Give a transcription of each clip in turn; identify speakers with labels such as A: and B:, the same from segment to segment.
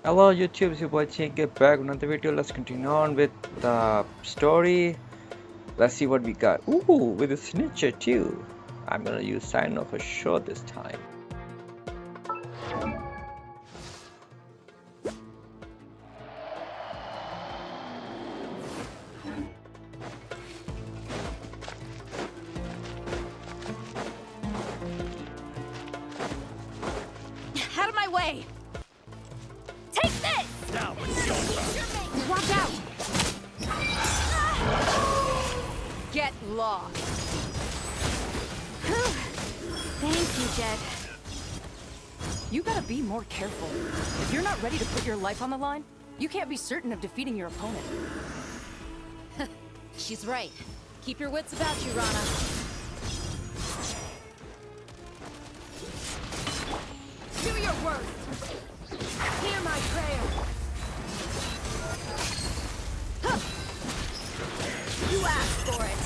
A: Hello YouTube, it's your boy Chink. Get back with another video. Let's continue on with the story. Let's see what we got. Ooh, with a snitcher too. I'm gonna use sign off for sure this time.
B: Out of my way! Take this!
C: Now it's your turn.
B: Watch out! Get lost. Thank you, Jed. You gotta be more careful. If you're not ready to put your life on the line, you can't be certain of defeating your opponent.
D: She's right. Keep your wits about you, Rana.
B: Do your worst! Hear my prayer! Huh. You asked for it!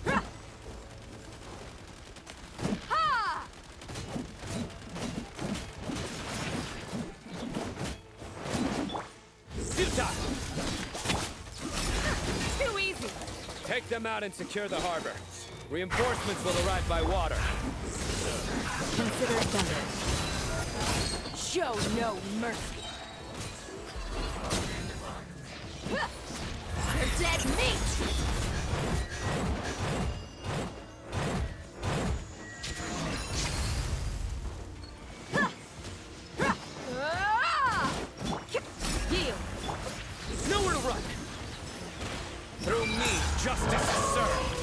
B: Huh. Ha!
C: Suta!
B: Too easy!
C: Take them out and secure the harbor. Reinforcements will arrive by water.
B: Consider it done. Show no mercy. You're dead meat! Yield!
C: There's nowhere to run. Through me, justice is served.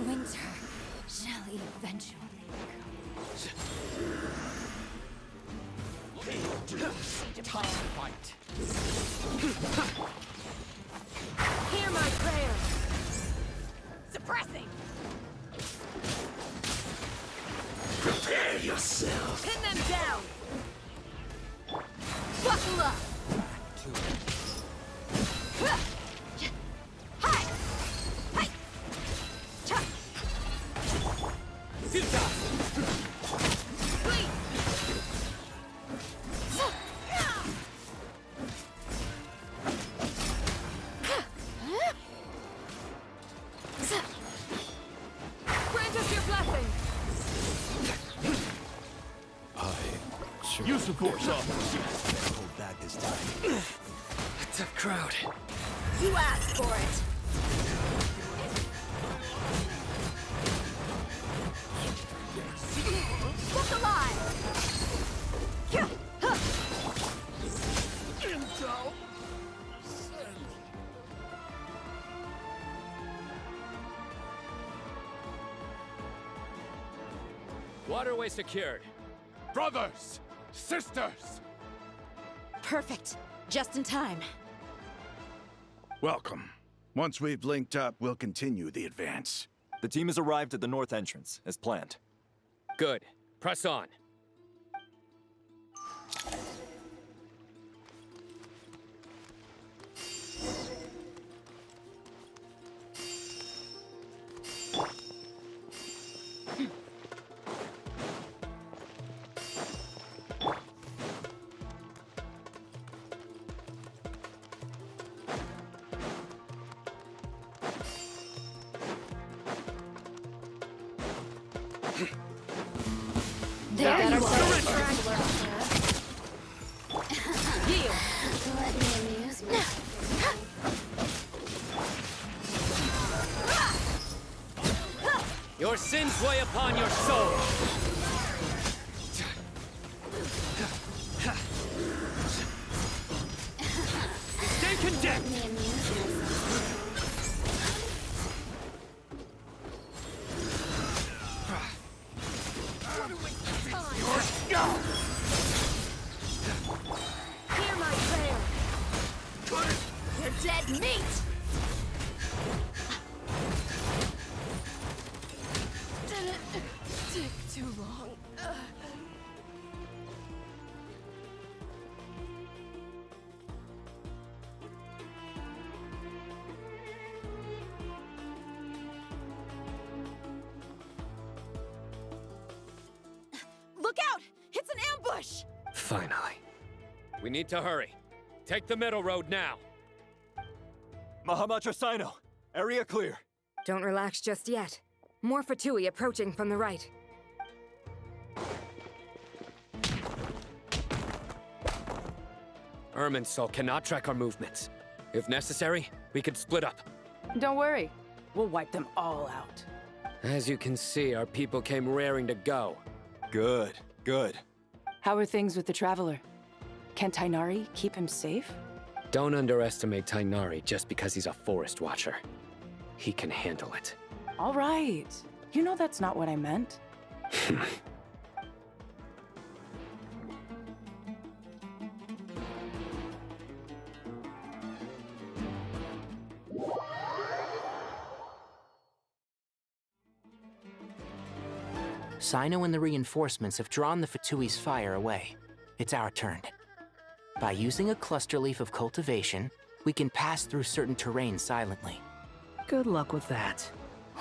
D: Winter shall eventually
C: Time to fight.
B: Hear my prayer! Suppressing!
C: Prepare yourself.
B: Pin them down! Buckle up! Hi! Hi! Cha!
C: Suta!
B: Please! Grant us your blessing!
C: Use the force hold back this time. It's a crowd.
B: You asked for it! Look alive!
C: Intel. Waterway secured. Brothers! Sisters!
D: perfect. Just in time.
E: Welcome. Once we've linked up, we'll continue the advance.
F: The team has arrived at the north entrance, as planned.
C: Good. Press on.
D: There you are.
B: Yield!
D: Let me amuse me.
C: Your sins weigh upon your soul. Stay condemned.
D: Let me amuse myself.
B: Hear my prayer! You're dead meat! Didn't take too long.
C: Finally. We need to hurry. Take the middle road now.
F: Mahamatra Sino, area clear.
G: Don't relax just yet. More Fatui approaching from the right.
C: Irminsul cannot track our movements. If necessary, we could split up.
B: Don't worry. We'll wipe them all out.
C: As you can see, our people came raring to go.
F: Good, good.
B: How are things with the Traveler? Can Tainari keep him safe?
C: Don't underestimate Tainari just because he's a forest watcher. He can handle it.
B: All right. You know that's not what I meant.
H: Sino and the reinforcements have drawn the Fatui's fire away. It's our turn. By using a cluster leaf of cultivation, we can pass through certain terrain silently.
I: Good luck with that.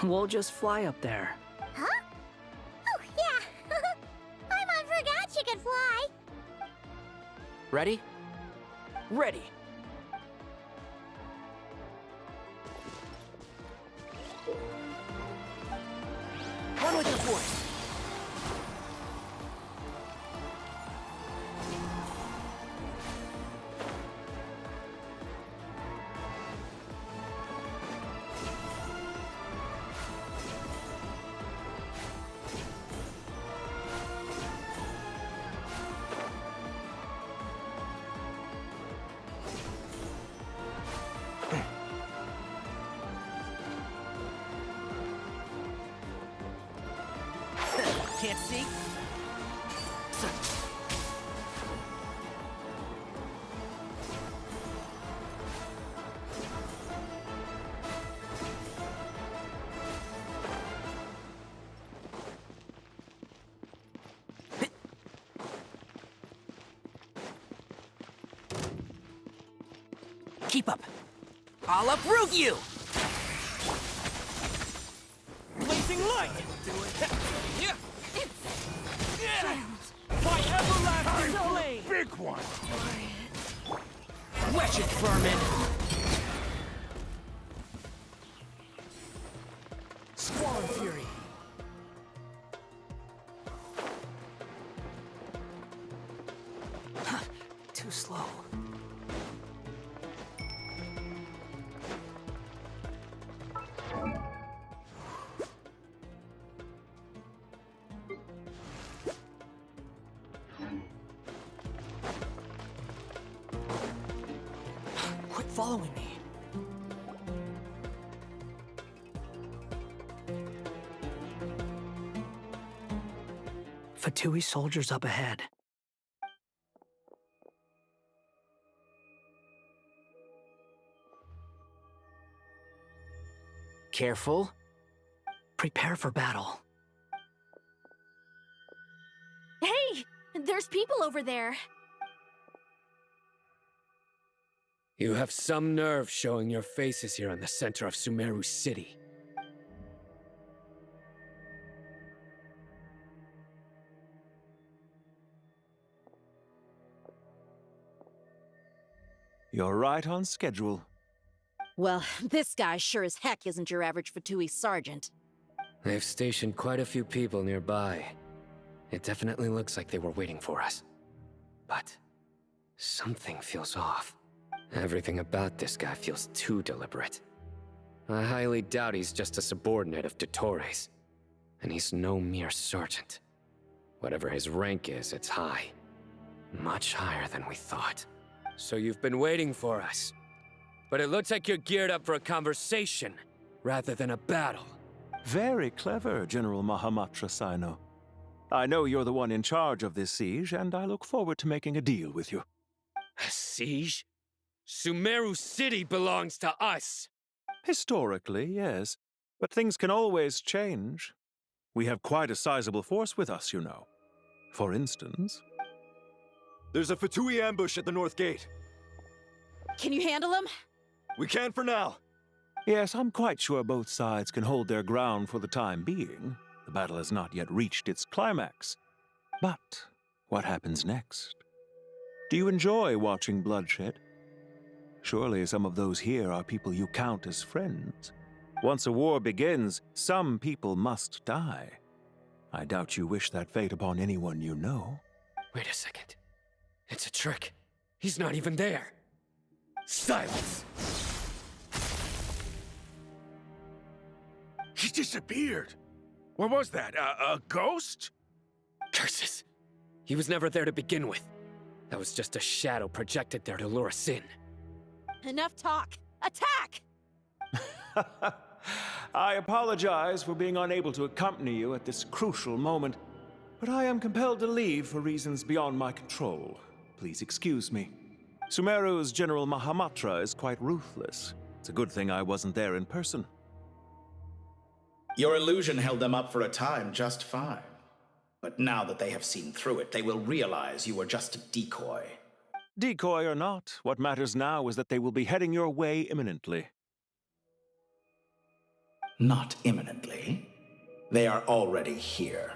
I: We'll just fly up there.
D: Huh? Oh, yeah. Paimon forgot she could fly.
H: Ready?
I: Ready.
H: Run with your force!
I: Can't see?
H: Keep up. I'll uproot you!
I: Blazing light! My everlasting flame!
E: Big one!
I: Wretched vermin! Squall and fury! Too slow. Quit following me. Fatui soldiers up ahead.
H: Careful.
I: Prepare for battle.
D: Hey, there's people over there.
C: You have some nerve showing your faces here in the center of Sumeru City.
E: You're right on schedule.
D: Well, this guy sure as heck isn't your average Fatui sergeant.
C: They've stationed quite a few people nearby. It definitely looks like they were waiting for us. But something feels off. Everything about this guy feels too deliberate. I highly doubt he's just a subordinate of Dottores. And he's no mere sergeant. Whatever his rank is, it's high. Much higher than we thought. So you've been waiting for us. But it looks like you're geared up for a conversation, rather than a battle.
E: Very clever, General Mahamatra Sino. I know you're the one in charge of this siege, and I look forward to making a deal with you.
C: A siege? Sumeru City belongs to us!
E: Historically, yes. But things can always change. We have quite a sizable force with us, you know. For instance...
F: There's a Fatui ambush at the north gate.
D: Can you handle him?
F: We can for now.
E: Yes, I'm quite sure both sides can hold their ground for the time being. The battle has not yet reached its climax. But what happens next Do you enjoy watching bloodshed? Surely some of those here are people you count as friends. Once a war begins, some people must die. I doubt you wish that fate upon anyone you know.
C: Wait a second. It's a trick. He's not even there. Silence!
F: He disappeared. What was that? A ghost?
C: Curses! He was never there to begin with. That was just a shadow projected there to lure us in.
B: Enough talk! Attack!
E: I apologize for being unable to accompany you at this crucial moment, but I am compelled to leave for reasons beyond my control. Please excuse me. Sumeru's General Mahamatra is quite ruthless. It's a good thing I wasn't there in person.
J: Your illusion held them up for a time just fine. But now that they have seen through it, they will realize you were just a decoy.
E: Decoy or not, what matters now is that they will be heading your way imminently.
J: Not imminently. They are already here.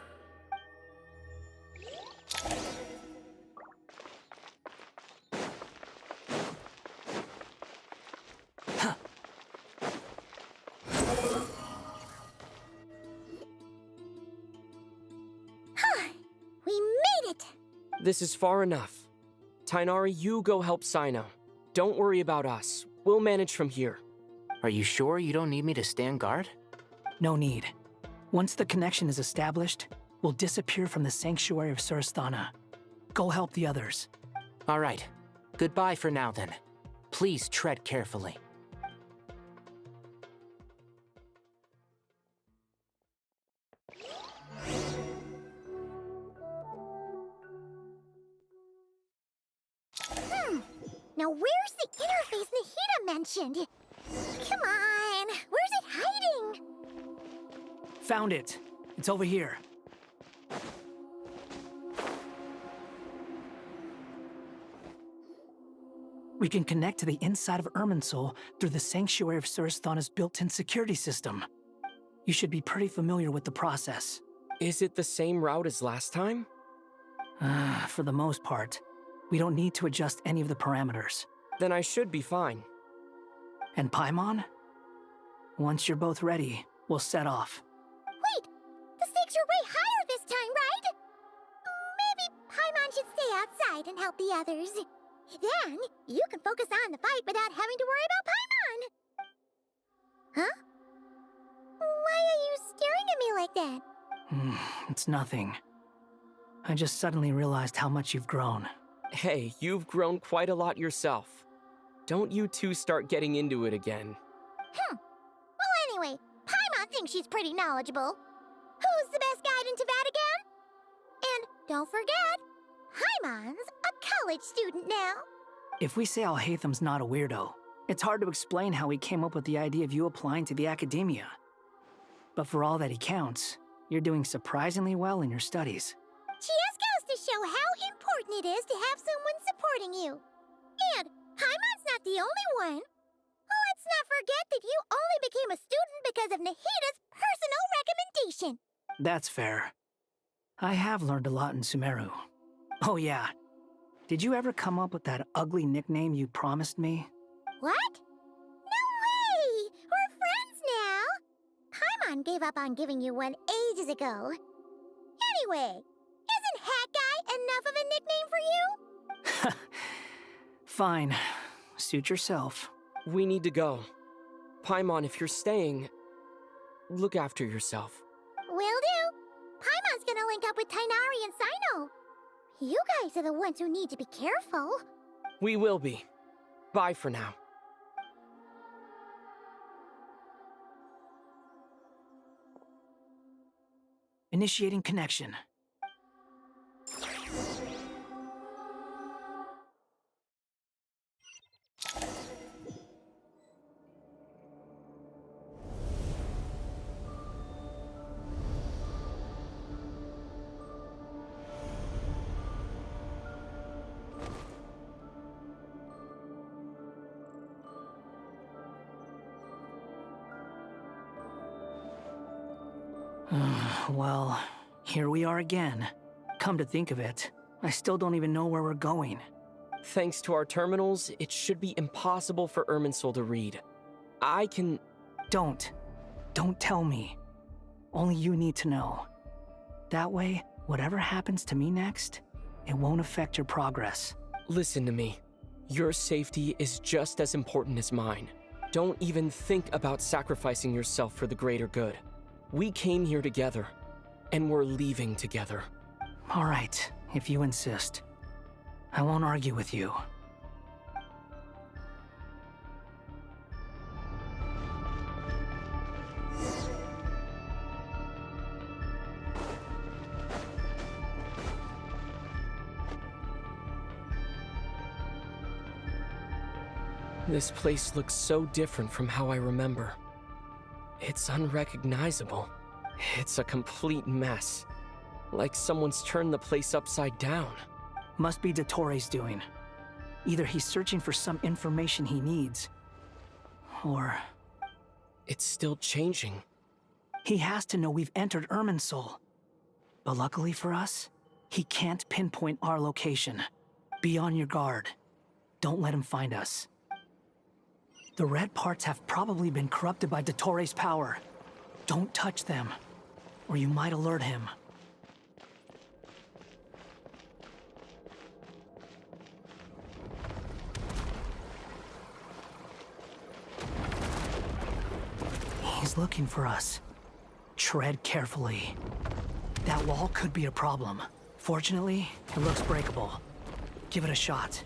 D: We made it!
I: This is far enough. Tainari, you go help Sino. Don't worry about us. We'll manage from here.
H: Are you sure you don't need me to stand guard?
I: No need. Once the connection is established, we'll disappear from the Sanctuary of Surasthana. Go help the others.
H: All right. Goodbye for now, then. Please tread carefully.
D: Now where's the interface Nahida mentioned? Come on, where's it hiding?
I: Found it. It's over here. We can connect to the inside of Irminsul through the Sanctuary of Surasthana's built-in security system. You should be pretty familiar with the process. Is it the same route as last time? For the most part. We don't need to adjust any of the parameters. Then I should be fine. And Paimon? Once you're both ready, we'll set off.
D: Wait, the stakes are way higher this time, right? Maybe Paimon should stay outside and help the others. Then, you can focus on the fight without having to worry about Paimon. Huh? Why are you staring at me like that?
I: It's nothing. I just suddenly realized how much you've grown. Hey, you've grown quite a lot yourself. Don't you two start getting into it again.
D: Well, anyway, Paimon thinks she's pretty knowledgeable. Who's the best guide in Tavatigan? And don't forget, Paimon's a college student now.
I: If we say Alhatham's not a weirdo, it's hard to explain how he came up with the idea of you applying to the academia. But for all that he counts, you're doing surprisingly well in your studies.
D: Just goes to show how important it is to have someone supporting you. And Paimon's not the only one. Let's not forget that you only became a student because of Nahida's personal recommendation.
I: That's fair. I have learned a lot in Sumeru. Oh yeah. Did you ever come up with that ugly nickname you promised me?
D: What? No way! We're friends now! Paimon gave up on giving you one ages ago. Anyway, isn't Hat Guy enough of a nickname for you?
I: Fine. Suit yourself. We need to go. Paimon, if you're staying, look after yourself.
D: Will do. Paimon's gonna link up with Tainari and Sino. You guys are the ones who need to be careful.
I: We will be. Bye for now. Initiating connection. Well, here we are again. Come to think of it, I still don't even know where we're going. Thanks to our terminals, it should be impossible for Irminsul to read. I can...
K: Don't. Don't tell me. Only you need to know. That way, whatever happens to me next, it won't affect your progress.
I: Listen to me. Your safety is just as important as mine. Don't even think about sacrificing yourself for the greater good. We came here together, and we're leaving together.
K: All right, if you insist. I won't argue with you.
I: This place looks so different from how I remember. It's unrecognizable. It's a complete mess. Like someone's turned the place upside down.
K: Must be Dottoro's doing. Either he's searching for some information he needs, or...
I: It's still changing.
K: He has to know we've entered Irminsul. But luckily for us, he can't pinpoint our location. Be on your guard. Don't let him find us. The red parts have probably been corrupted by Dottoro's power. Don't touch them, or you might alert him. He's looking for us. Tread carefully. That wall could be a problem. Fortunately, it looks breakable. Give it a shot.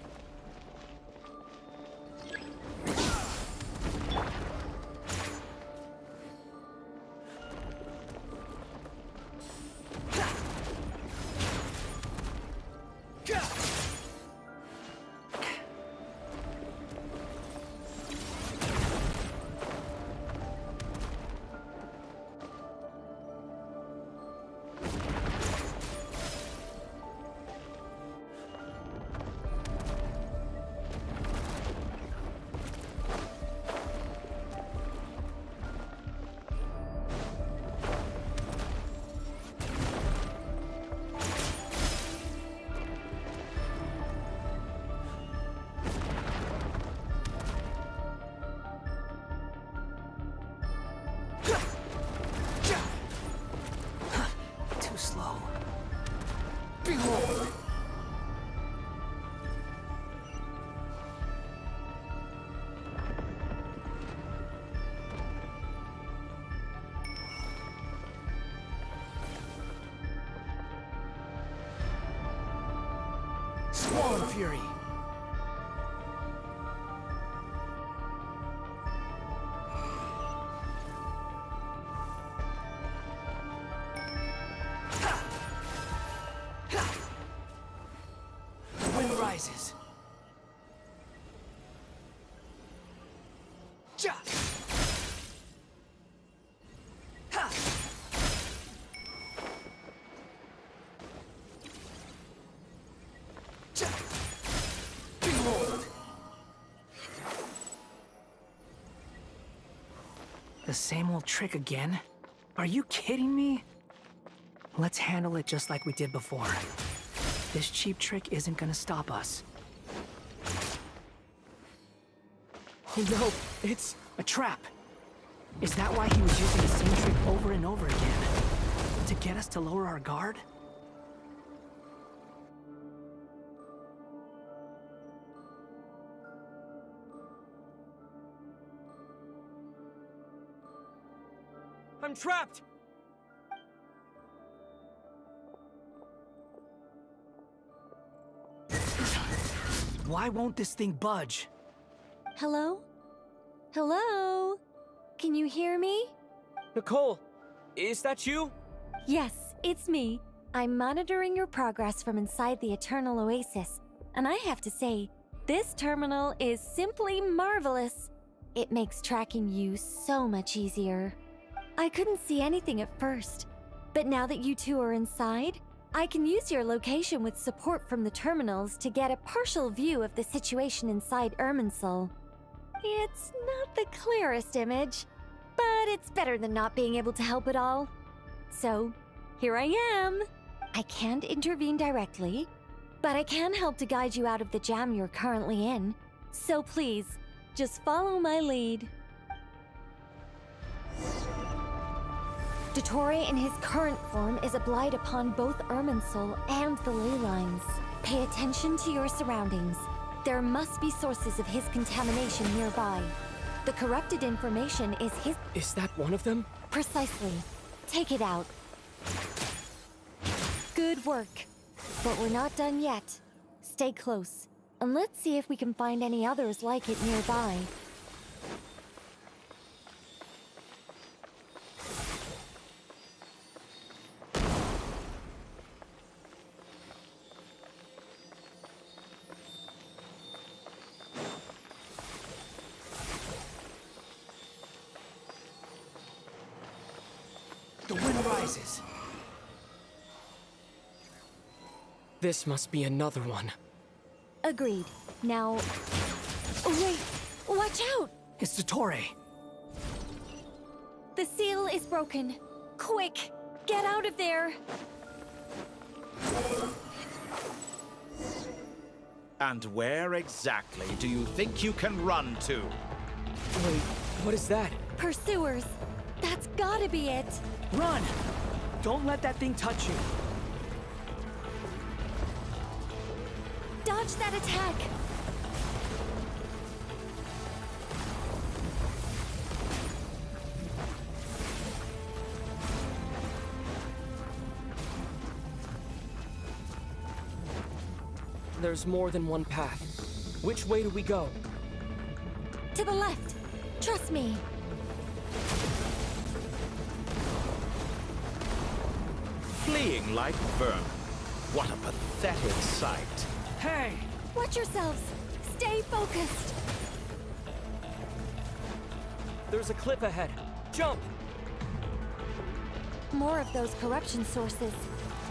K: Too slow. Behold! Swan Fury! Rises. Behold. The same old trick again? Are you kidding me? Let's handle it just like we did before. This cheap trick isn't gonna stop us.
I: No, it's
K: a trap. Is that why he was using the same trick over and over again? To get us to lower our guard?
I: I'm trapped!
K: Why won't this thing budge?
L: Hello? Hello? Can you hear me?
I: Nicole, is that you?
L: Yes, it's me. I'm monitoring your progress from inside the Eternal Oasis, and I have to say, this terminal is simply marvelous. It makes tracking you so much easier. I couldn't see anything at first, but now that you two are inside, I can use your location with support from the terminals to get a partial view of the situation inside Irminsul. It's not the clearest image, but it's better than not being able to help at all. So, here I am. I can't intervene directly, But I can help to guide you out of the jam you're currently in. So please, just follow my lead. Dottore in his current form is a blight upon both Irminsul and the ley lines. Pay attention to your surroundings. There must be sources of his contamination nearby. The corrupted information is his—
I: Is that one of them?
L: Precisely. Take it out. Good work. But we're not done yet. Stay close, and let's see if we can find any others like it nearby.
I: The wind rises. This must be another one.
L: Agreed. Now... Oh, wait! Watch out!
K: It's Dottore.
L: The seal is broken. Quick! Get out of there!
J: And where exactly do you think you can run to?
I: Wait, what is that?
L: Pursuers! That's gotta be it!
K: Run! Don't let that thing touch you.
L: Dodge that attack!
I: There's more than one path. Which way do we go?
L: To the left! Trust me!
J: Fleeing like vermin. What a pathetic sight.
K: Hey!
L: Watch yourselves! Stay focused!
I: There's a cliff ahead. Jump!
L: More of those corruption sources.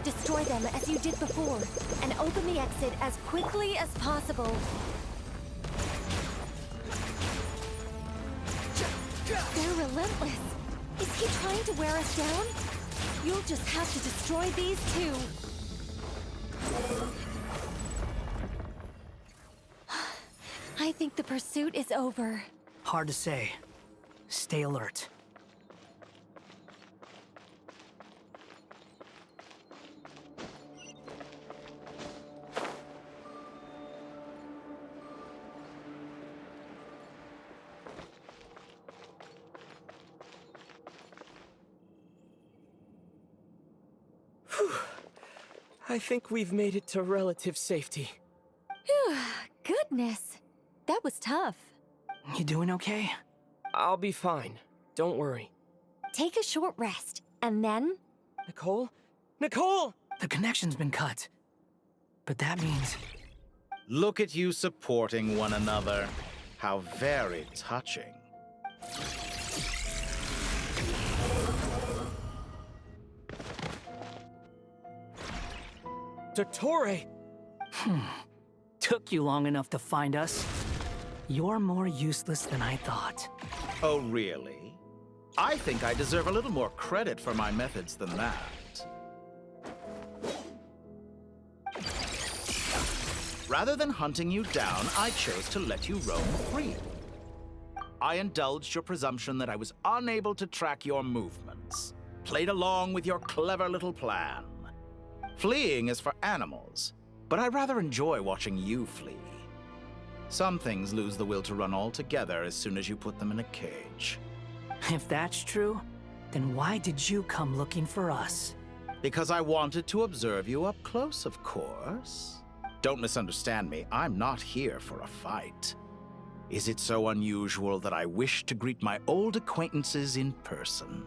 L: Destroy them as you did before, and open the exit as quickly as possible. They're relentless. Is he trying to wear us down? You'll just have to destroy these too. I think the pursuit is over.
K: Hard to say. Stay alert.
I: I think we've made it to relative safety.
L: Goodness, that was tough.
K: You doing okay?
I: I'll be fine. Don't worry.
L: Take a short rest, and then...
I: Nicole? Nicole!
K: The connection's been cut. But that means...
J: Look at you supporting one another. How very touching.
I: Dottore!
K: Took you long enough to find us. You're more useless than I thought.
J: Oh, really? I think I deserve a little more credit for my methods than that. Rather than hunting you down, I chose to let you roam free. I indulged your presumption that I was unable to track your movements. Played along with your clever little plan. Fleeing is for animals, but I rather enjoy watching you flee. Some things lose the will to run altogether as soon as you put them in a cage.
K: If that's true, then why did you come looking for us?
J: Because I wanted to observe you up close, of course. Don't misunderstand me, I'm not here for a fight. Is it so unusual that I wish to greet my old acquaintances in person?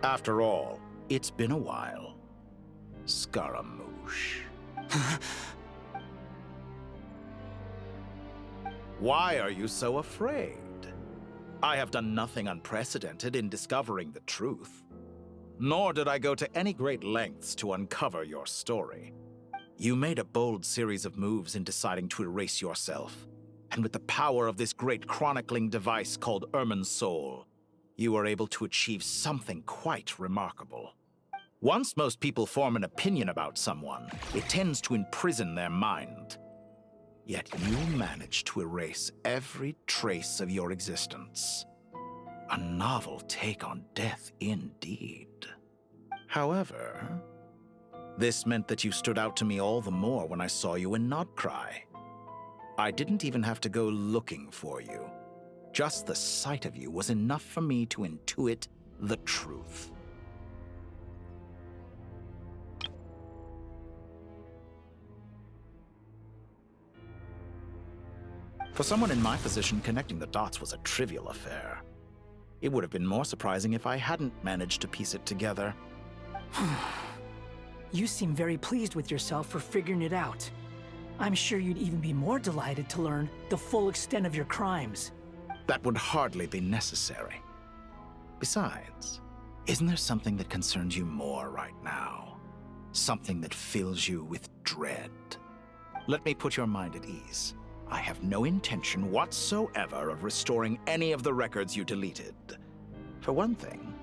J: After all, it's been a while. Scaramouche. Why are you so afraid? I have done nothing unprecedented in discovering the truth. Nor did I go to any great lengths to uncover your story. You made a bold series of moves in deciding to erase yourself. And with the power of this great chronicling device called Irminsul, you were able to achieve something quite remarkable. Once most people form an opinion about someone, it tends to imprison their mind. Yet you managed to erase every trace of your existence. A novel take on death indeed. However, this meant that you stood out to me all the more when I saw you in Nodcry. I didn't even have to go looking for you. Just the sight of you was enough for me to intuit the truth. For someone in my position, connecting the dots was a trivial affair. It would have been more surprising if I hadn't managed to piece it together.
K: You seem very pleased with yourself for figuring it out. I'm sure you'd even be more delighted to learn the full extent of your crimes.
J: That would hardly be necessary. Besides, isn't there something that concerns you more right now? Something that fills you with dread? Let me put your mind at ease. I have no intention whatsoever of restoring any of the records you deleted. For one thing,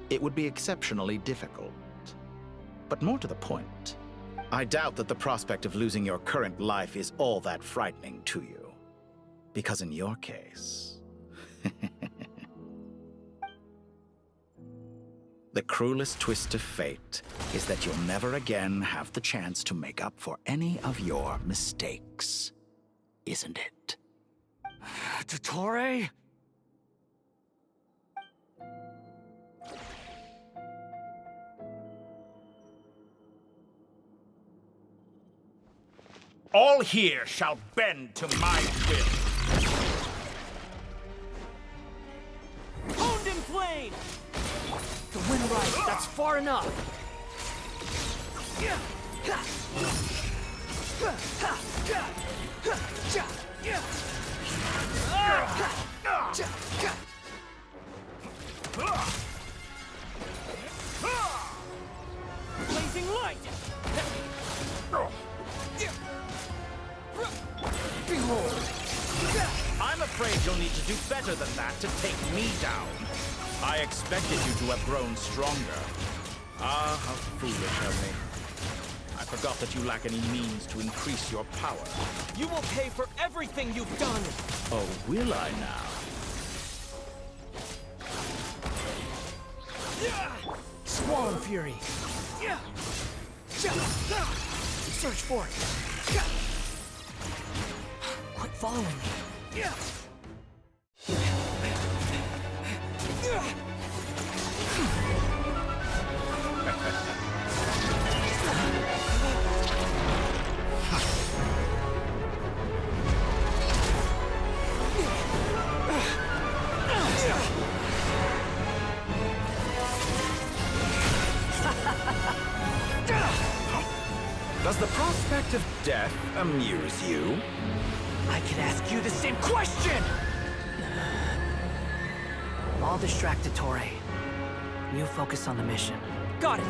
J: it would be exceptionally difficult. But more to the point, I doubt that the prospect of losing your current life is all that frightening to you. Because in your case... the cruelest twist of fate is that you'll never again have the chance to make up for any of your mistakes. Isn't it?
K: Dottore?
J: All here shall bend to my will.
I: Honed in flame! The wind rise, that's far enough! Blazing light! Behold!
J: I'm afraid you'll need to do better than that to take me down. I expected you to have grown stronger. Ah, how foolish of me. I forgot that you lack any means to increase your power.
I: You will pay for everything you've done!
J: Oh, will I now?
I: Squall and Fury! Search for it! Quit following me!
J: Does the prospect of death amuse you?
K: I could ask you the same question! I'll distract Dottore. You focus on the mission.
I: Got it!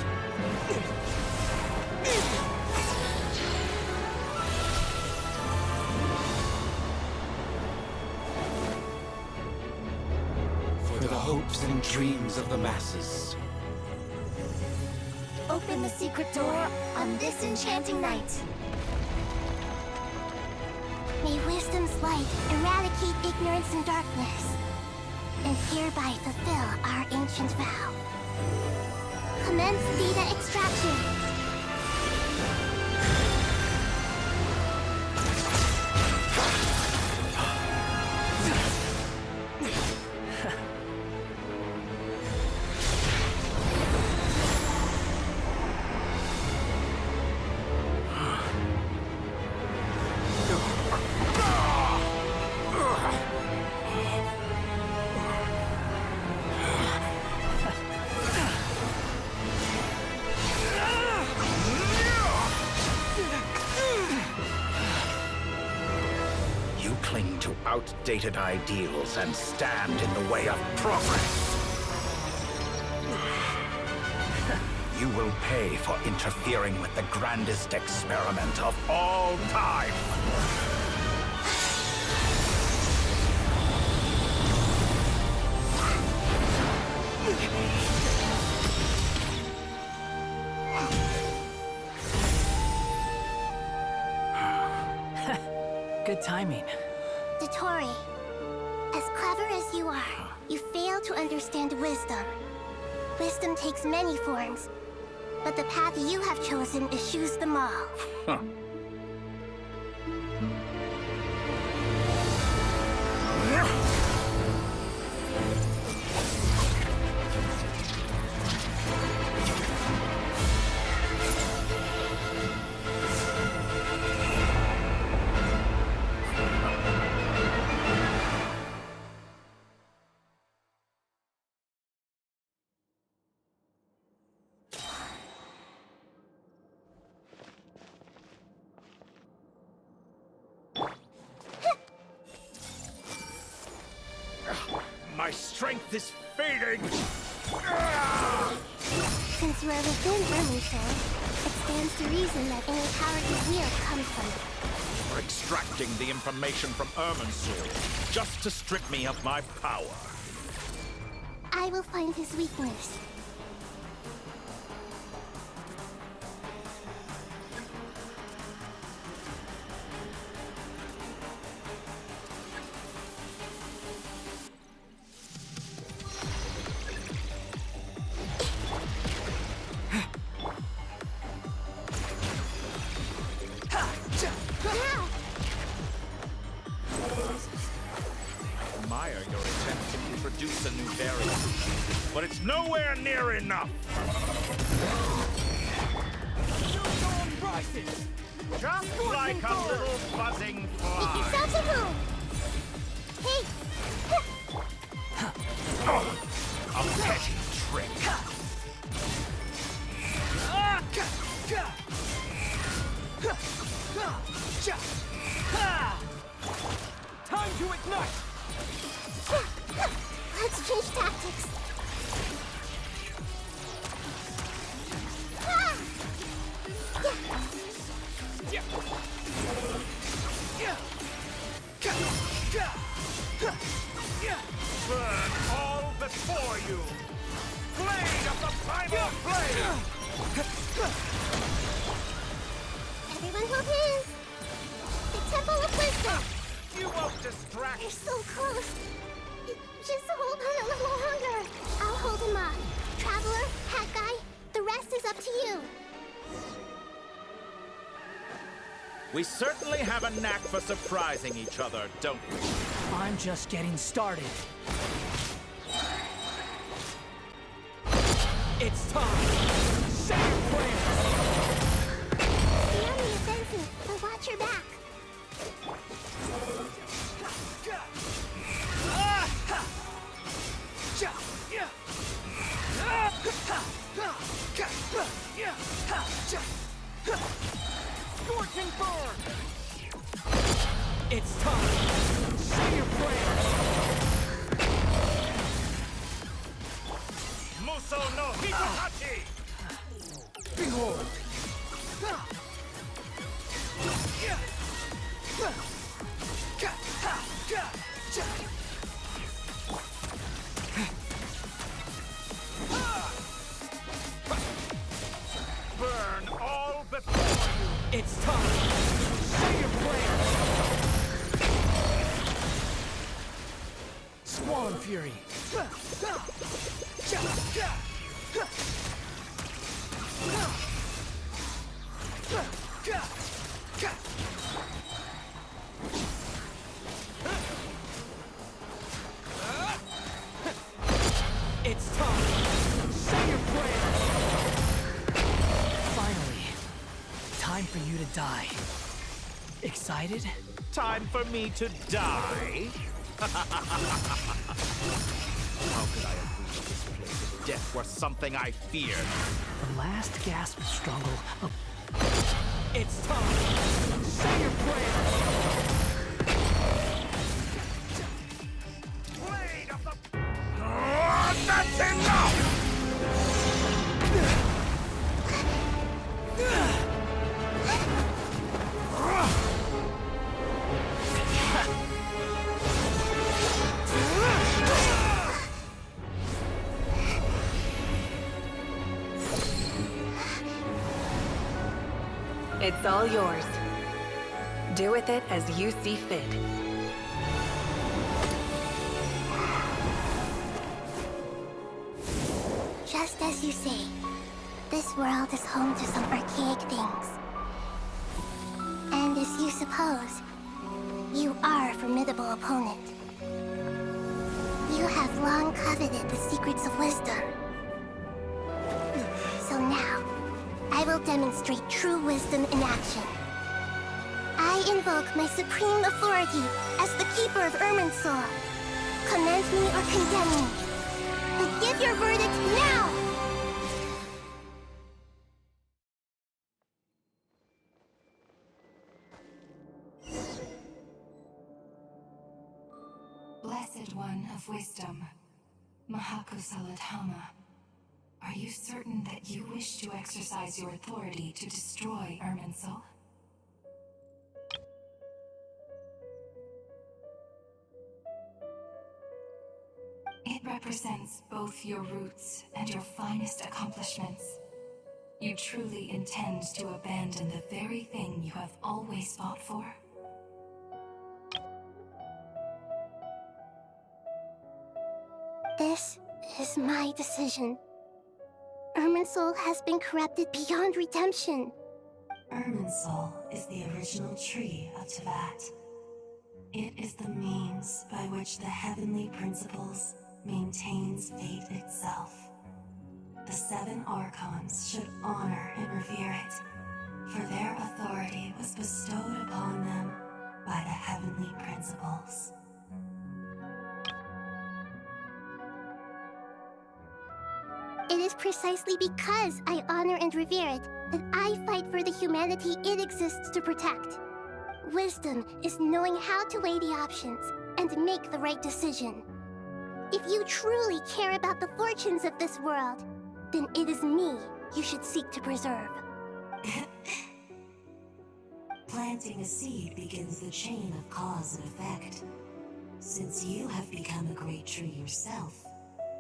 C: For the hopes and dreams of the masses.
D: Open the secret door on this enchanting night. May wisdom's light eradicate ignorance and darkness, and hereby fulfill our ancient vow. Commence data extraction.
J: Outdated ideals and stand in the way of progress. You will pay for interfering with the grandest experiment of all time.
K: good timing.
D: Dottore, as clever as you are, you fail to understand wisdom. Wisdom takes many forms, but the path you have chosen eschews them all.
J: My strength is fading!
D: Since you are within Irminsul, it stands to reason that any power you wield comes from it.
J: For extracting the information from Irminsul, just to strip me of my power.
D: I will find his weakness.
J: Admire your attempt to introduce a new variant, but it's nowhere near enough. Just like a little buzzing fly.
D: Make yourselves a room! Hey!
J: A petty trick.
I: Time to ignite!
D: Let's change tactics.
J: Burn all before you! Blade of the primal flame!
D: Everyone hold hands! The Temple of Wisdom!
J: You won't distract!
D: You're so close! Just hold on a little longer! I'll hold him off. Traveler, Hat Guy, the rest is up to you.
J: We certainly have a knack for surprising each other, don't we?
K: I'm just getting started.
I: It's time! Say your prayers!
D: Stay on the offensive, but watch your back.
I: Scorching burn! It's time! Say your prayers!
J: Muso no Hitohachi!
I: Behold!
J: Burn all before you!
I: It's time! Say your prayers! Squall Fury! It's time! Say your prayers!
K: Finally, time for you to die. Excited?
J: Time for me to die? How could I agree to this place if death were something I feared?
K: The last gasp struggle of...
I: It's time! Say your prayers!
J: Blade of the... That's enough!
M: It's all yours.
G: Do with it as you see fit.
D: Just as you say, this world is home to some archaic things. And as you suppose, you are a formidable opponent. You have long coveted the secrets of wisdom. So now, I will demonstrate true wisdom in action. I invoke my supreme authority as the keeper of Irminsul. Commend me or condemn me. But give your verdict now!
M: Blessed One of Wisdom, Mahakusaladhama, are you certain that you wish to exercise your authority to destroy Irminsul? It represents both your roots and your finest accomplishments. You truly intend to abandon the very thing you have always fought for?
D: This is my decision. Irminsul has been corrupted beyond redemption.
M: Irminsul is the original tree of Tevat. It is the means by which the heavenly principles maintains fate itself. The 7 Archons should honor and revere it, for their authority was bestowed upon them by the heavenly principles.
D: It is precisely because I honor and revere it that I fight for the humanity it exists to protect. Wisdom is knowing how to weigh the options and make the right decision. If you truly care about the fortunes of this world, then it is me you should seek to preserve.
M: Planting a seed begins the chain of cause and effect. Since you have become a great tree yourself,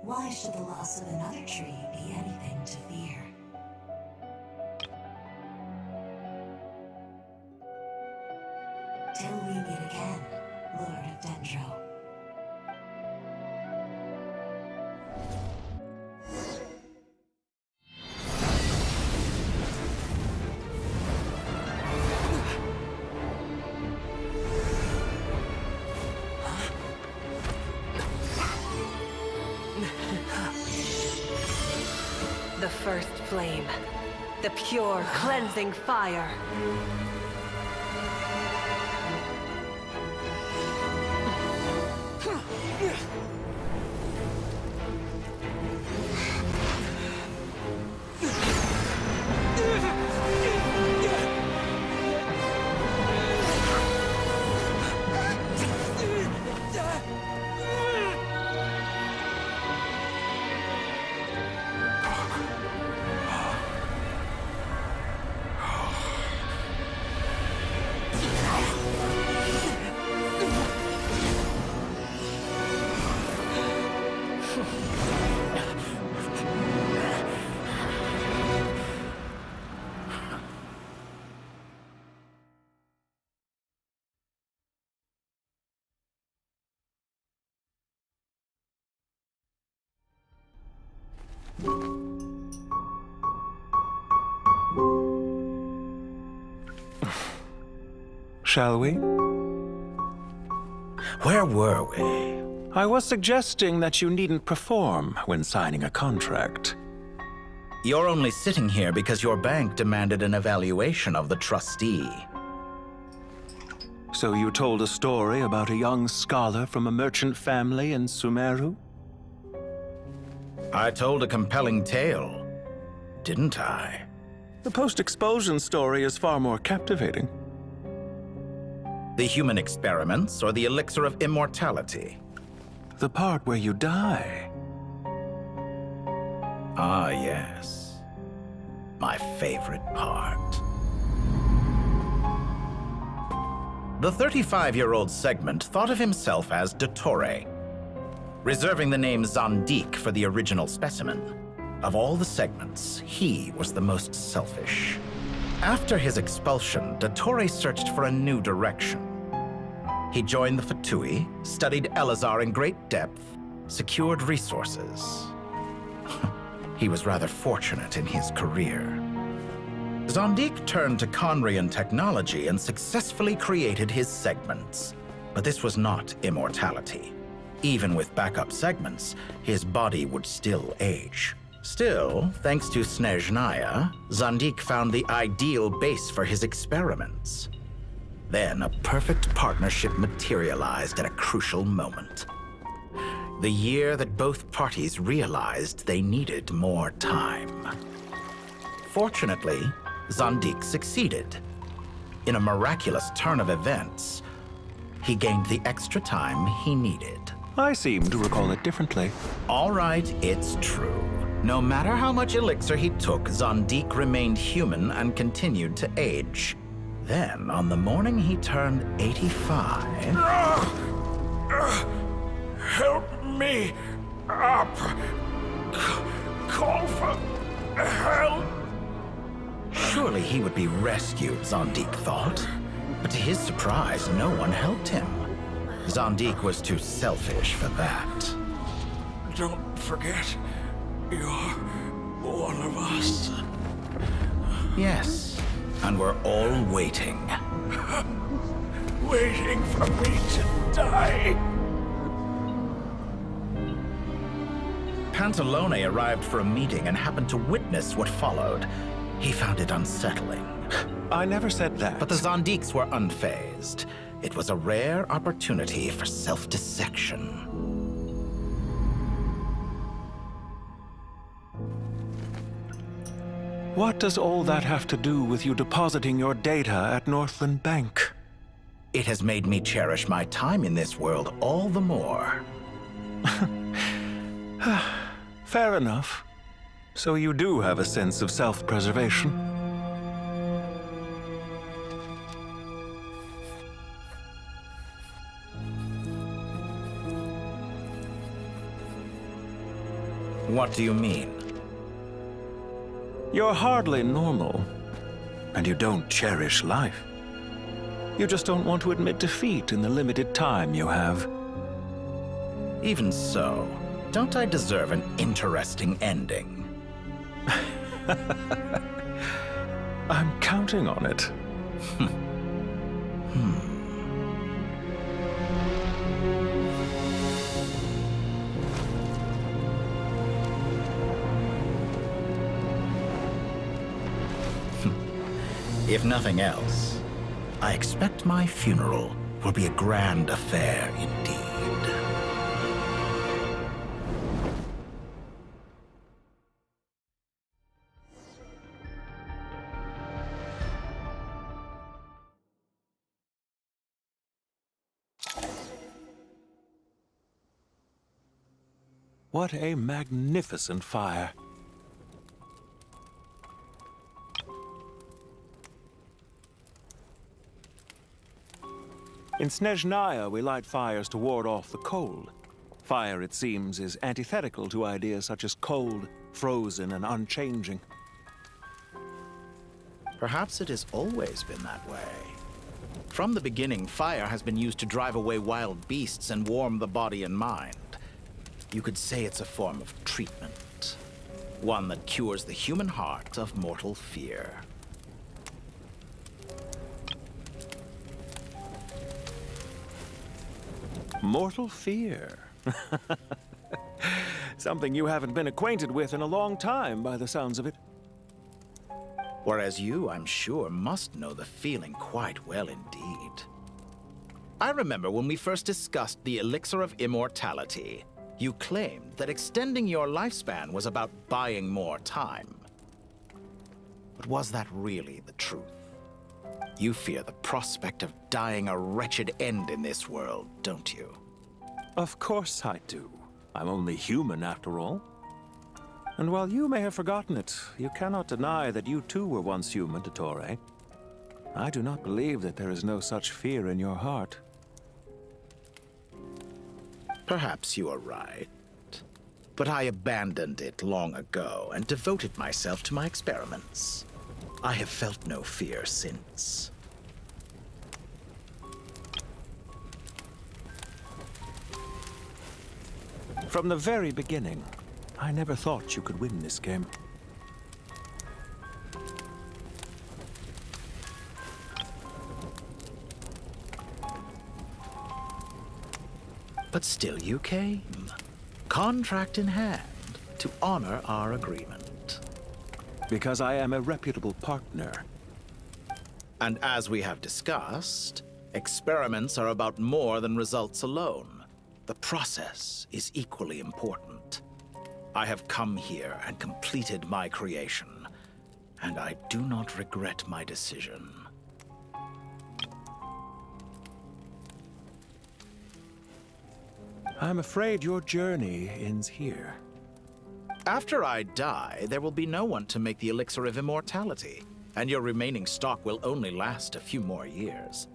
M: why should the loss of another tree be anything to fear? Till we meet again, Lord of Dendro.
G: The first flame. The pure, cleansing fire.
E: Shall we?
J: Where were we?
E: I was suggesting that you needn't perform when signing a contract.
J: You're only sitting here because your bank demanded an evaluation of the trustee.
E: So you told a story about a young scholar from a merchant family in Sumeru?
J: I told a compelling tale, didn't I?
E: The post-expulsion story is far more captivating.
J: The human experiments or the elixir of immortality?
E: The part where you die.
J: Ah, yes. My favorite part. The 35-year-old Segment thought of himself as Dottore, reserving the name Zondique for the original specimen. Of all the Segments, he was the most selfish. After his expulsion, Dottore searched for a new direction. He joined the Fatui, studied Elazar in great depth, secured resources. He was rather fortunate in his career. Zondik turned to Conrian technology and successfully created his segments. But this was not immortality. Even with backup segments, his body would still age. Still, thanks to Snezhnaya, Zondik found the ideal base for his experiments. Then a perfect partnership materialized at a crucial moment. The year that both parties realized they needed more time. Fortunately, Zondik succeeded. In a miraculous turn of events, he gained the extra time he needed.
E: I seem to recall it differently.
J: All right, it's true. No matter how much elixir he took, Zondik remained human and continued to age. Then, on the morning he turned 85...
N: Help me up! Call for help!
J: Surely he would be rescued, Zondik thought. But to his surprise, no one helped him. Zondik was too selfish for that.
N: Don't forget, you're one of us.
J: Yes, and we're all waiting.
N: Waiting for me to die.
J: Pantalone arrived for a meeting and happened to witness what followed. He found it unsettling.
E: I never said that.
J: But the Zondiks were unfazed. It was a rare opportunity for self-dissection.
E: What does all that have to do with you depositing your data at Northland Bank?
J: It has made me cherish my time in this world all the more.
E: Fair enough. So you do have a sense of self-preservation.
J: What do you mean?
E: You're hardly normal, and you don't cherish life. You just don't want to admit defeat in the limited time you have.
J: Even so, don't I deserve an interesting ending?
E: I'm counting on it.
J: If nothing else, I expect my funeral will be a grand affair indeed.
E: What a magnificent fire. In Snezhnaya, we light fires to ward off the cold. Fire, it seems, is antithetical to ideas such as cold, frozen, and unchanging.
J: Perhaps it has always been that way. From the beginning, fire has been used to drive away wild beasts and warm the body and mind. You could say it's a form of treatment. One that cures the human heart of mortal fear.
E: Mortal fear. Something you haven't been acquainted with in a long time, by the sounds of it.
J: Whereas you, I'm sure, must know the feeling quite well indeed. I remember when we first discussed the elixir of immortality. You claimed that extending your lifespan was about buying more time. But was that really the truth? You fear the prospect of dying a wretched end in this world, don't you?
E: Of course I do. I'm only human, after all. And while you may have forgotten it, you cannot deny that you too were once human, Dottore. I do not believe that there is no such fear in your heart.
J: Perhaps you are right. But I abandoned it long ago and devoted myself to my experiments. I have felt no fear since.
E: From the very beginning, I never thought you could win this game.
J: But still you came, contract in hand, to honor our agreement.
E: Because I am a reputable partner.
J: And as we have discussed, experiments are about more than results alone. The process is equally important. I have come here and completed my creation, and I do not regret my decision.
E: I'm afraid your journey ends here.
J: After I die, there will be no one to make the elixir of immortality, and your remaining stock will only last a few more years.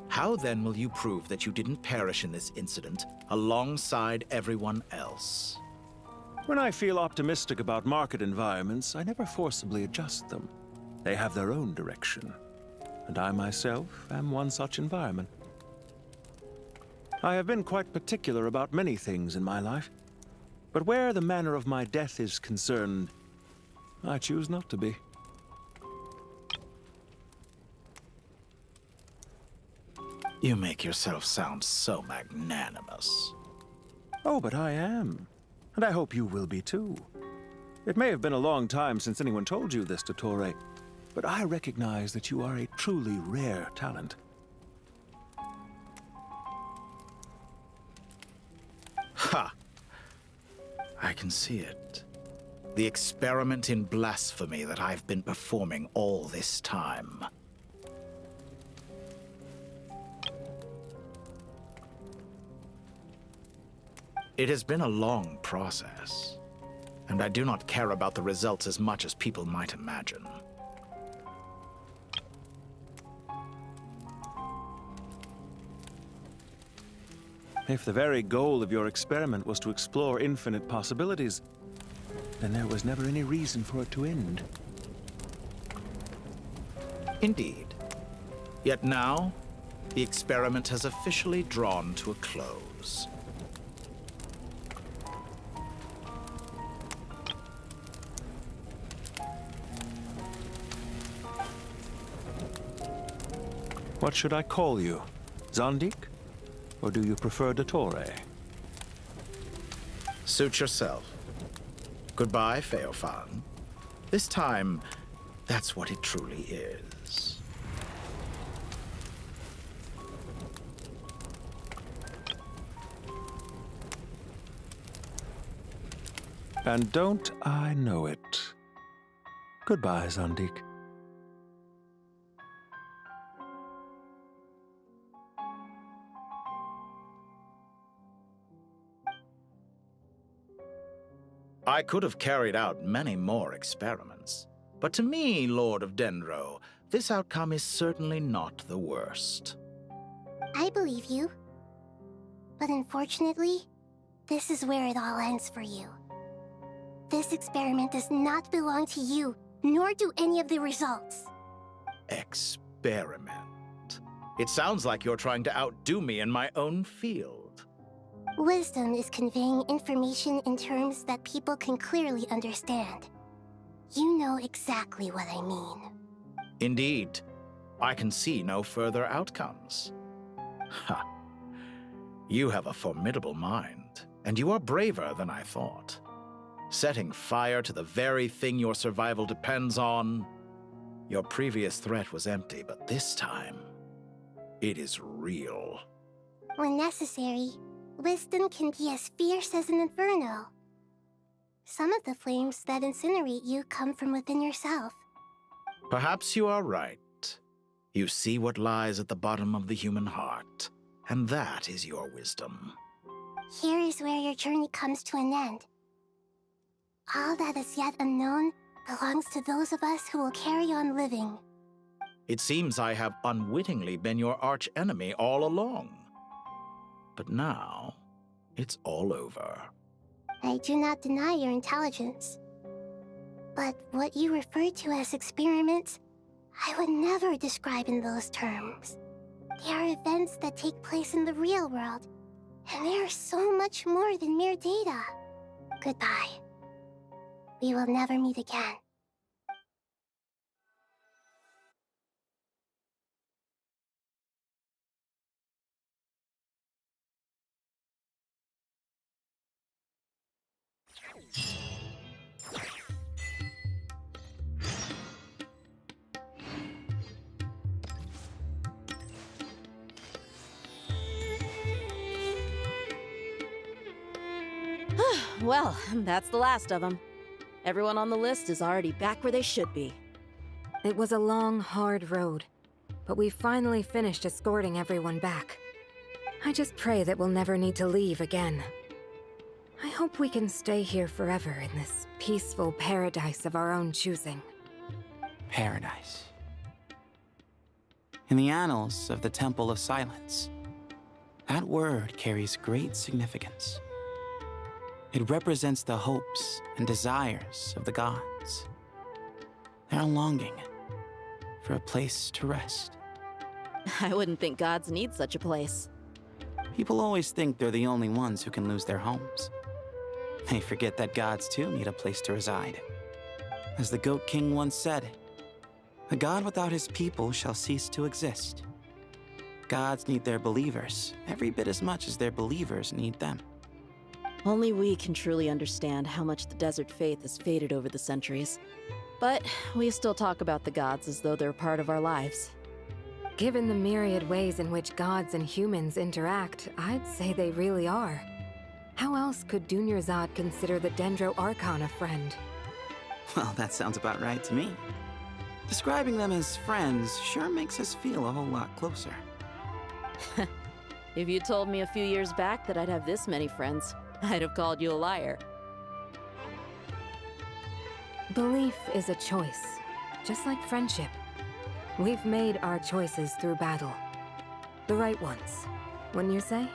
J: How then will you prove that you didn't perish in this incident alongside everyone else?
E: When I feel optimistic about market environments, I never forcibly adjust them. They have their own direction, and I myself am one such environment. I have been quite particular about many things in my life, but where the manner of my death is concerned, I choose not to be.
J: You make yourself sound so magnanimous.
E: Oh, but I am. And I hope you will be too. It may have been a long time since anyone told you this, Dottore, but I recognize that you are a truly rare talent.
J: Ha! I can see it. The experiment in blasphemy that I've been performing all this time. It has been a long process, and I do not care about the results as much as people might imagine.
E: If the very goal of your experiment was to explore infinite possibilities, then there was never any reason for it to end.
J: Indeed. Yet now, the experiment has officially drawn to a close.
E: What should I call you? Zondik? Or do you prefer Dottore?
J: Suit yourself. Goodbye, Feofan. This time, that's what it truly is.
E: And don't I know it? Goodbye, Zondik.
J: I could have carried out many more experiments, but to me, Lord of Dendro, this outcome is certainly not the worst.
D: I believe you. But unfortunately, this is where it all ends for you. This experiment does not belong to you, nor do any of the results.
J: Experiment? It sounds like you're trying to outdo me in my own field.
D: Wisdom is conveying information in terms that people can clearly understand. You know exactly what I mean.
J: Indeed. I can see no further outcomes. Ha! You have a formidable mind, and you are braver than I thought. Setting fire to the very thing your survival depends on. Your previous threat was empty, but this time, it is real.
D: When necessary, wisdom can be as fierce as an inferno. Some of the flames that incinerate you come from within yourself.
J: Perhaps you are right. You see what lies at the bottom of the human heart, and that is your wisdom.
D: Here is where your journey comes to an end. All that is yet unknown belongs to those of us who will carry on living.
J: It seems I have unwittingly been your arch-enemy all along. But now, it's all over.
D: I do not deny your intelligence. But what you refer to as experiments, I would never describe in those terms. They are events that take place in the real world, and they are so much more than mere data. Goodbye. We will never meet again.
B: Well, that's the last of them. Everyone on the list is already back where they should be.
O: It was a long, hard road, but we finally finished escorting everyone back. I just pray that we'll never need to leave again. I hope we can stay here forever in this peaceful paradise of our own choosing.
H: Paradise. In the annals of the Temple of Silence, that word carries great significance. It represents the hopes and desires of the gods. Their longing for a place to rest.
B: I wouldn't think gods need such a place.
H: People always think they're the only ones who can lose their homes. They forget that gods too need a place to reside. As the Goat King once said, "A god without his people shall cease to exist." Gods need their believers every bit as much as their believers need them.
B: Only we can truly understand how much the desert faith has faded over the centuries. But we still talk about the gods as though they're part of our lives.
O: Given the myriad ways in which gods and humans interact, I'd say they really are. How else could Dunyarzad consider the Dendro Archon a friend?
H: Well, that sounds about right to me. Describing them as friends sure makes us feel a whole lot closer.
B: If you told me a few years back that I'd have this many friends, I'd have called you a liar.
O: Belief is a choice, just like friendship. We've made our choices through battle. The right ones, wouldn't you say?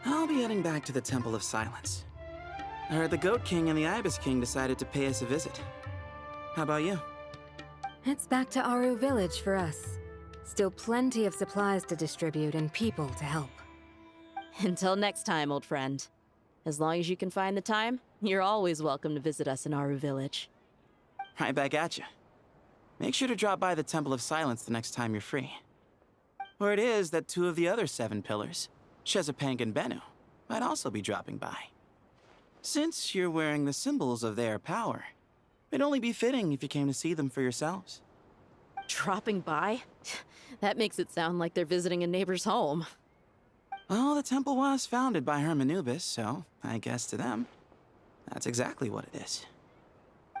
H: I'll be heading back to the Temple of Silence. I heard the Goat King and the Ibis King decided to pay us a visit. How about you?
O: It's back to Aru Village for us. Still plenty of supplies to distribute and people to help.
B: Until next time, old friend. As long as you can find the time, you're always welcome to visit us in Aru Village.
H: Right back at you. Make sure to drop by the Temple of Silence the next time you're free. Or it is that two of the other 7 pillars, Shezapang and Bennu, might also be dropping by. Since you're wearing the symbols of their power, it'd only be fitting if you came to see them for yourselves.
B: Dropping by? That makes it sound like they're visiting a neighbor's home.
H: Well, the temple was founded by Hermanubis, so I guess to them, that's exactly what it is.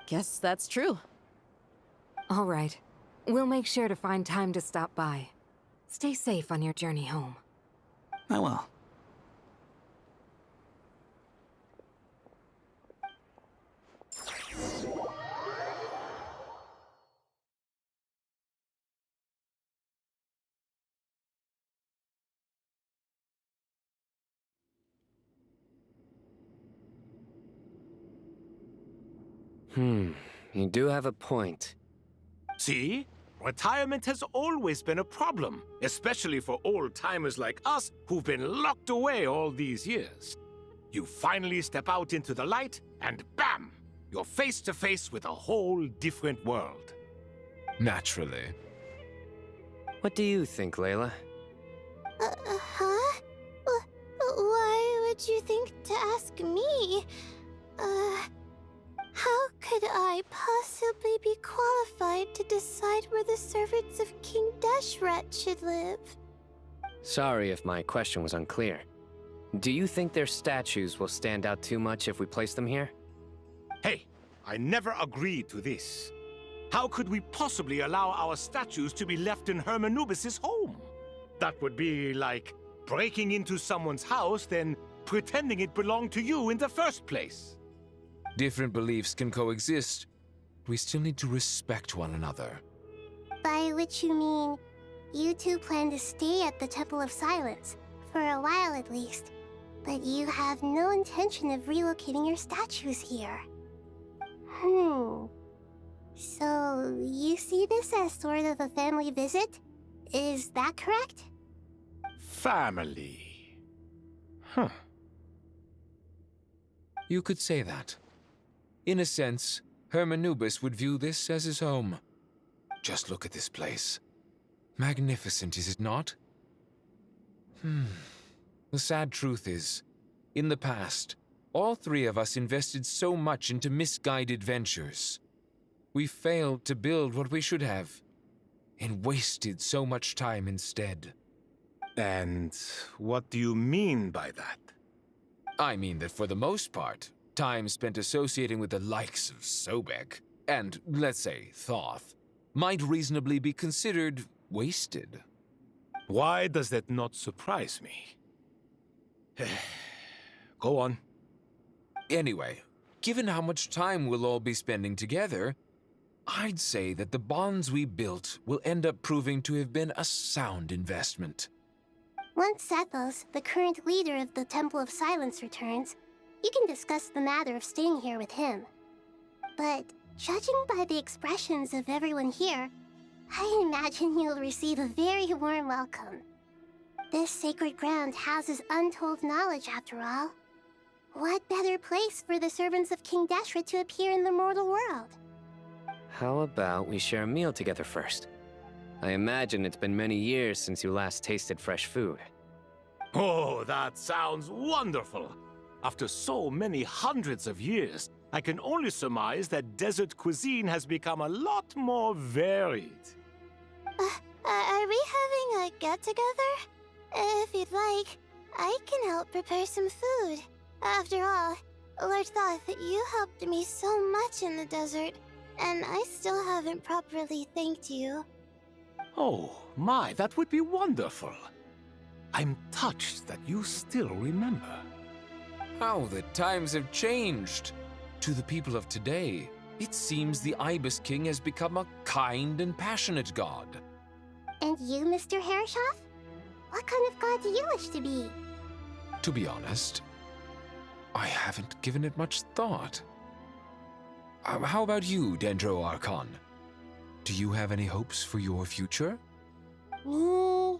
B: Guess that's true.
O: All right. We'll make sure to find time to stop by. Stay safe on your journey home.
H: I will.
C: You do have a point.
P: See? Retirement has always been a problem, especially for old-timers like us who've been locked away all these years. You finally step out into the light, and bam! You're face to face with a whole different world.
Q: Naturally.
C: What do you think, Layla?
D: Huh? Why would you think to ask me? How could I possibly be qualified to decide where the servants of King Deshret should live?
C: Sorry if my question was unclear. Do you think their statues will stand out too much if we place them here?
P: Hey, I never agreed to this. How could we possibly allow our statues to be left in Hermanubis' home? That would be like breaking into someone's house, then pretending it belonged to you in the first place.
Q: Different beliefs can coexist. We still need to respect one another.
D: By which you mean, you two plan to stay at the Temple of Silence, for a while at least, but you have no intention of relocating your statues here. So, you see this as sort of a family visit? Is that correct?
P: Family. Huh.
Q: You could say that. In a sense, Hermanubis would view this as his home. Just look at this place. Magnificent, is it not? The sad truth is, in the past, all three of us invested so much into misguided ventures. We failed to build what we should have, and wasted so much time instead.
P: And what do you mean by that?
Q: I mean that for the most part, time spent associating with the likes of Sobek, and, let's say, Thoth, might reasonably be considered wasted.
P: Why does that not surprise me? Go on.
Q: Anyway, given how much time we'll all be spending together, I'd say that the bonds we built will end up proving to have been a sound investment.
D: Once Sethos, the current leader of the Temple of Silence, returns, you can discuss the matter of staying here with him. But judging by the expressions of everyone here, I imagine you'll receive a very warm welcome. This sacred ground houses untold knowledge, after all. What better place for the servants of King Deshret to appear in the mortal world?
C: How about we share a meal together first? I imagine it's been many years since you last tasted fresh food.
P: Oh, that sounds wonderful! After so many hundreds of years, I can only surmise that desert cuisine has become a lot more varied.
D: Are we having a get-together? If you'd like, I can help prepare some food. After all, Lord Thoth, you helped me so much in the desert, and I still haven't properly thanked you.
P: Oh, my, that would be wonderful. I'm touched that you still remember.
Q: How the times have changed! To the people of today, it seems the Ibis King has become a kind and passionate god.
D: And you, Mr. Herreshoff? What kind of god do you wish to be?
Q: To be honest, I haven't given it much thought. How about you, Dendro Archon? Do you have any hopes for your future?
D: Me?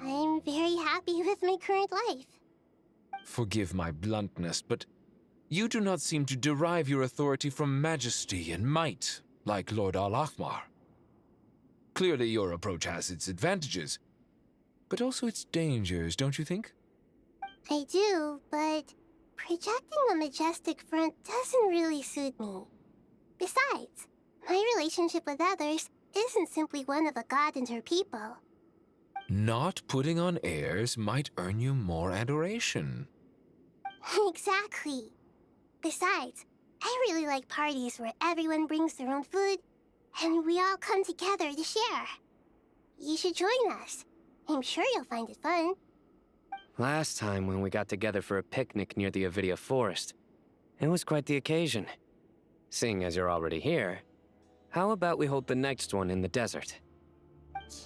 D: I'm very happy with my current life.
Q: Forgive my bluntness, but you do not seem to derive your authority from majesty and might, like Lord Al-Ahmar. Clearly your approach has its advantages, but also its dangers, don't you think?
D: I do, but projecting a majestic front doesn't really suit me. Besides, my relationship with others isn't simply one of a god and her people.
Q: Not putting on airs might earn you more adoration.
D: Exactly. Besides, I really like parties where everyone brings their own food, and we all come together to share. You should join us. I'm sure you'll find it fun.
C: Last time when we got together for a picnic near the Avidia Forest, it was quite the occasion. Seeing as you're already here, how about we hold the next one in the desert?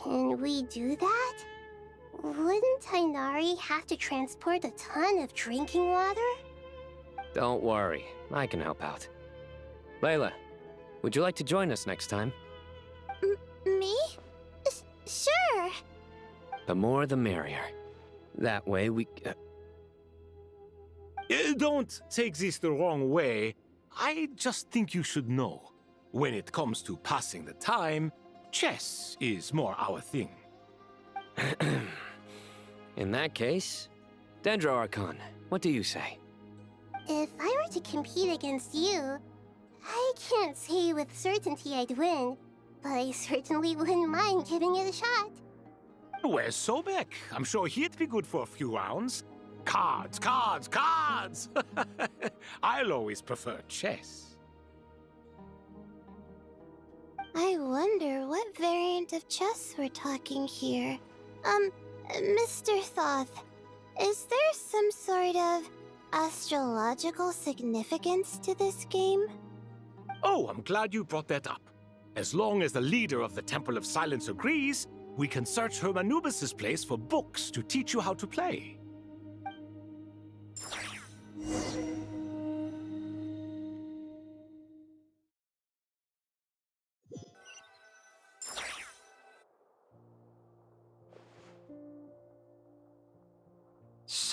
D: Can we do that? Wouldn't Tainari have to transport a ton of drinking water?
C: Don't worry, I can help out. Layla, would you like to join us next time?
D: Me? Sure.
C: The more the merrier. That way we...
P: Don't take this the wrong way. I just think you should know. When it comes to passing the time, chess is more our thing.
C: In that case, Dendro Archon, what do you say?
D: If I were to compete against you, I can't say with certainty I'd win, but I certainly wouldn't mind giving it a shot.
P: Where's Sobek? I'm sure he'd be good for a few rounds. Cards, cards, cards! I'll always prefer chess.
D: I wonder what variant of chess we're talking here. Mr. Thoth, is there some sort of astrological significance to this game?
P: Oh, I'm glad you brought that up. As long as the leader of the Temple of Silence agrees, we can search Hermanubis' place for books to teach you how to play.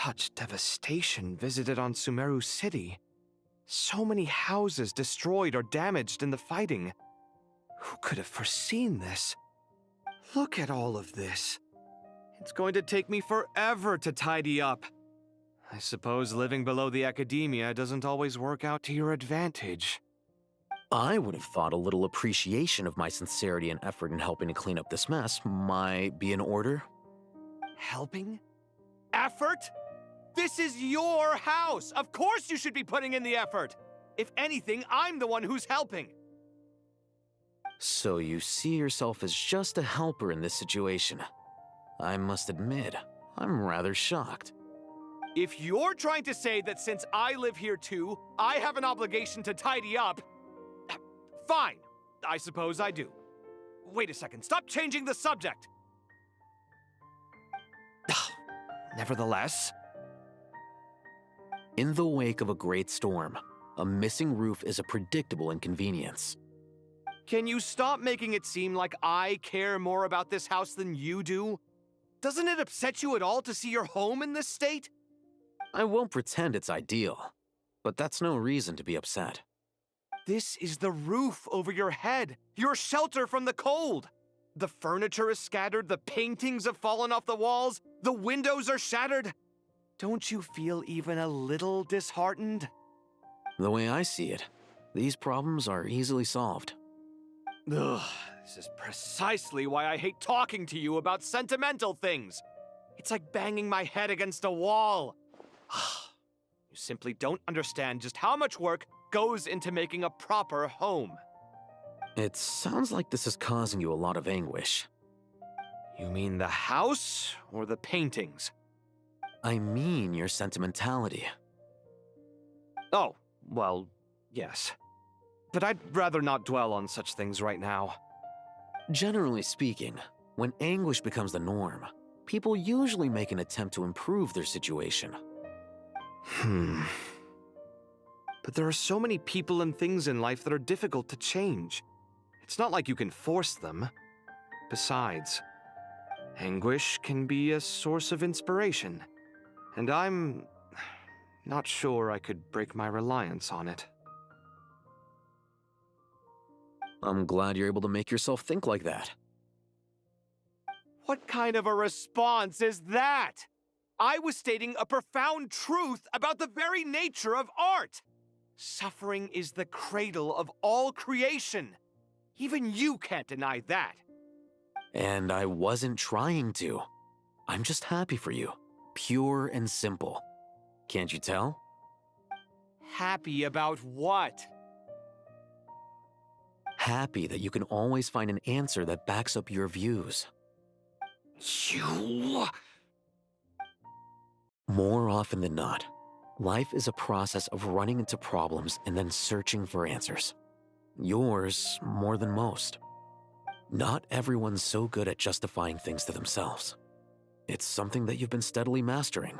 R: Such devastation visited on Sumeru City. So many houses destroyed or damaged in the fighting. Who could have foreseen this? Look at all of this. It's going to take me forever to tidy up. I suppose living below the academia doesn't always work out to your advantage.
S: I would have thought a little appreciation of my sincerity and effort in helping to clean up this mess might be in order.
R: Helping? Effort? This is your house! Of course you should be putting in the effort! If anything, I'm the one who's helping.
S: So you see yourself as just a helper in this situation. I must admit, I'm rather shocked.
R: If you're trying to say that since I live here too, I have an obligation to tidy up, fine. I suppose I do. Wait a second, stop changing the subject! Nevertheless...
S: In the wake of a great storm, a missing roof is a predictable inconvenience.
R: Can you stop making it seem like I care more about this house than you do? Doesn't it upset you at all to see your home in this state?
S: I won't pretend it's ideal, but that's no reason to be upset.
R: This is the roof over your head, your shelter from the cold. The furniture is scattered, the paintings have fallen off the walls, the windows are shattered. Don't you feel even a little disheartened?
S: The way I see it, these problems are easily solved.
R: Ugh, this is precisely why I hate talking to you about sentimental things. It's like banging my head against a wall. You simply don't understand just how much work goes into making a proper home.
S: It sounds like this is causing you a lot of anguish.
R: You mean the house or the paintings?
S: I mean your sentimentality.
R: Oh, well, yes. But I'd rather not dwell on such things right now.
S: Generally speaking, when anguish becomes the norm, people usually make an attempt to improve their situation.
R: But there are so many people and things in life that are difficult to change. It's not like you can force them. Besides, anguish can be a source of inspiration, and I'm not sure I could break my reliance on it.
S: I'm glad you're able to make yourself think like that.
R: What kind of a response is that? I was stating a profound truth about the very nature of art. Suffering is the cradle of all creation. Even you can't deny that.
S: And I wasn't trying to. I'm just happy for you. Pure and simple. Can't you tell?
R: Happy about what?
S: Happy that you can always find an answer that backs up your views.
R: You...
S: More often than not, life is a process of running into problems and then searching for answers. Yours more than most. Not everyone's so good at justifying things to themselves. It's something that you've been steadily mastering.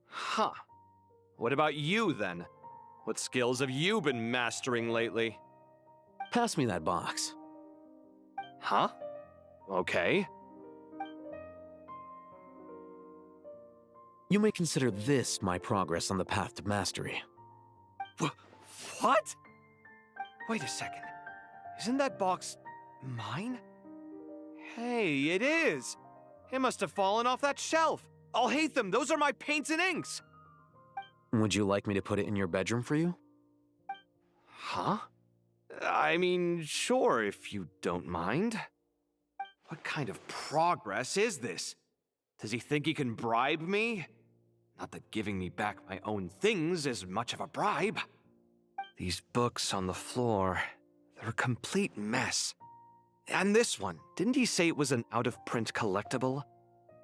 R: Huh. What about you, then? What skills have you been mastering lately?
S: Pass me that box.
R: Huh? Okay.
S: You may consider this my progress on the path to mastery.
R: What? Wait a second. Isn't that box mine? Hey, it is! It must have fallen off that shelf. I'll hate them. Those are my paints and inks.
S: Would you like me to put it in your bedroom for you?
R: Huh? I mean, sure, if you don't mind. What kind of progress is this? Does he think he can bribe me? Not that giving me back my own things is much of a bribe. These books on the floor, they're a complete mess. And this one, didn't he say it was an out-of-print collectible?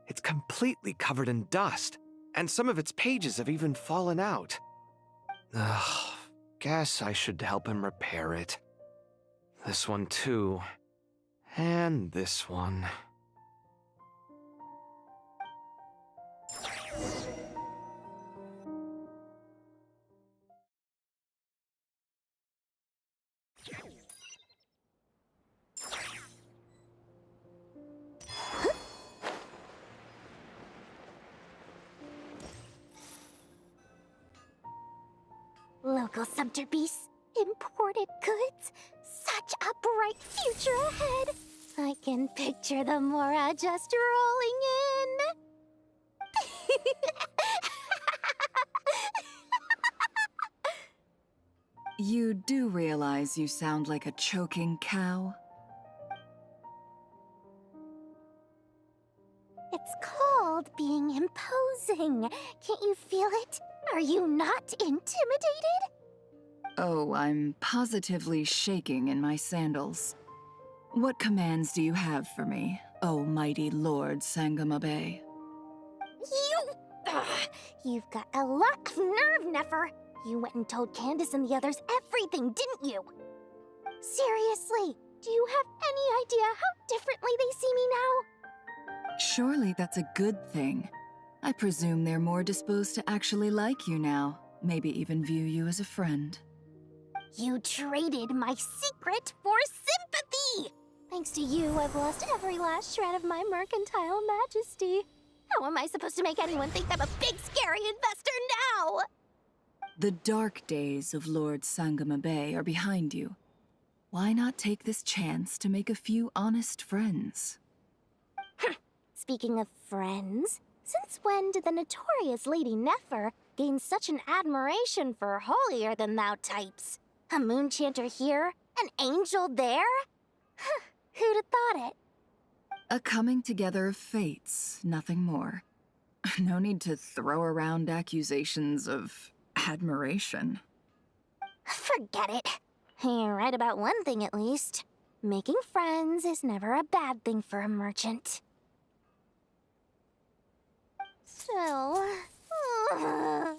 R: It's completely covered in dust, and some of its pages have even fallen out. Ugh, guess I should help him repair it. This one too. And this one.
D: local sumpter beasts, imported goods. Such a bright future ahead. I can picture the Mora just rolling in.
T: You do realize you sound like a choking cow?
D: It's called being imposing. Can't you feel it? Are you not intimidated?
T: Oh, I'm positively shaking in my sandals. What commands do you have for me, oh mighty Lord Sangamabe?
D: You've got a lot of nerve, Nefer. You went and told Candace and the others everything, didn't you? Seriously, do you have any idea how differently they see me now?
T: Surely that's a good thing. I presume they're more disposed to actually like you now, maybe even view you as a friend.
D: You traded my secret for sympathy! Thanks to you, I've lost every last shred of my mercantile majesty. How am I supposed to make anyone think I'm a big, scary investor now?
T: The dark days of Lord Sangamabe are behind you. Why not take this chance to make a few honest friends?
D: Speaking of friends, since when did the notorious Lady Nefer gain such an admiration for holier-than-thou types? A moon chanter here? An angel there? Who'd have thought it?
T: A coming together of fates, nothing more. No need to throw around accusations of admiration.
D: Forget it. You're right about one thing at least. Making friends is never a bad thing for a merchant. So, I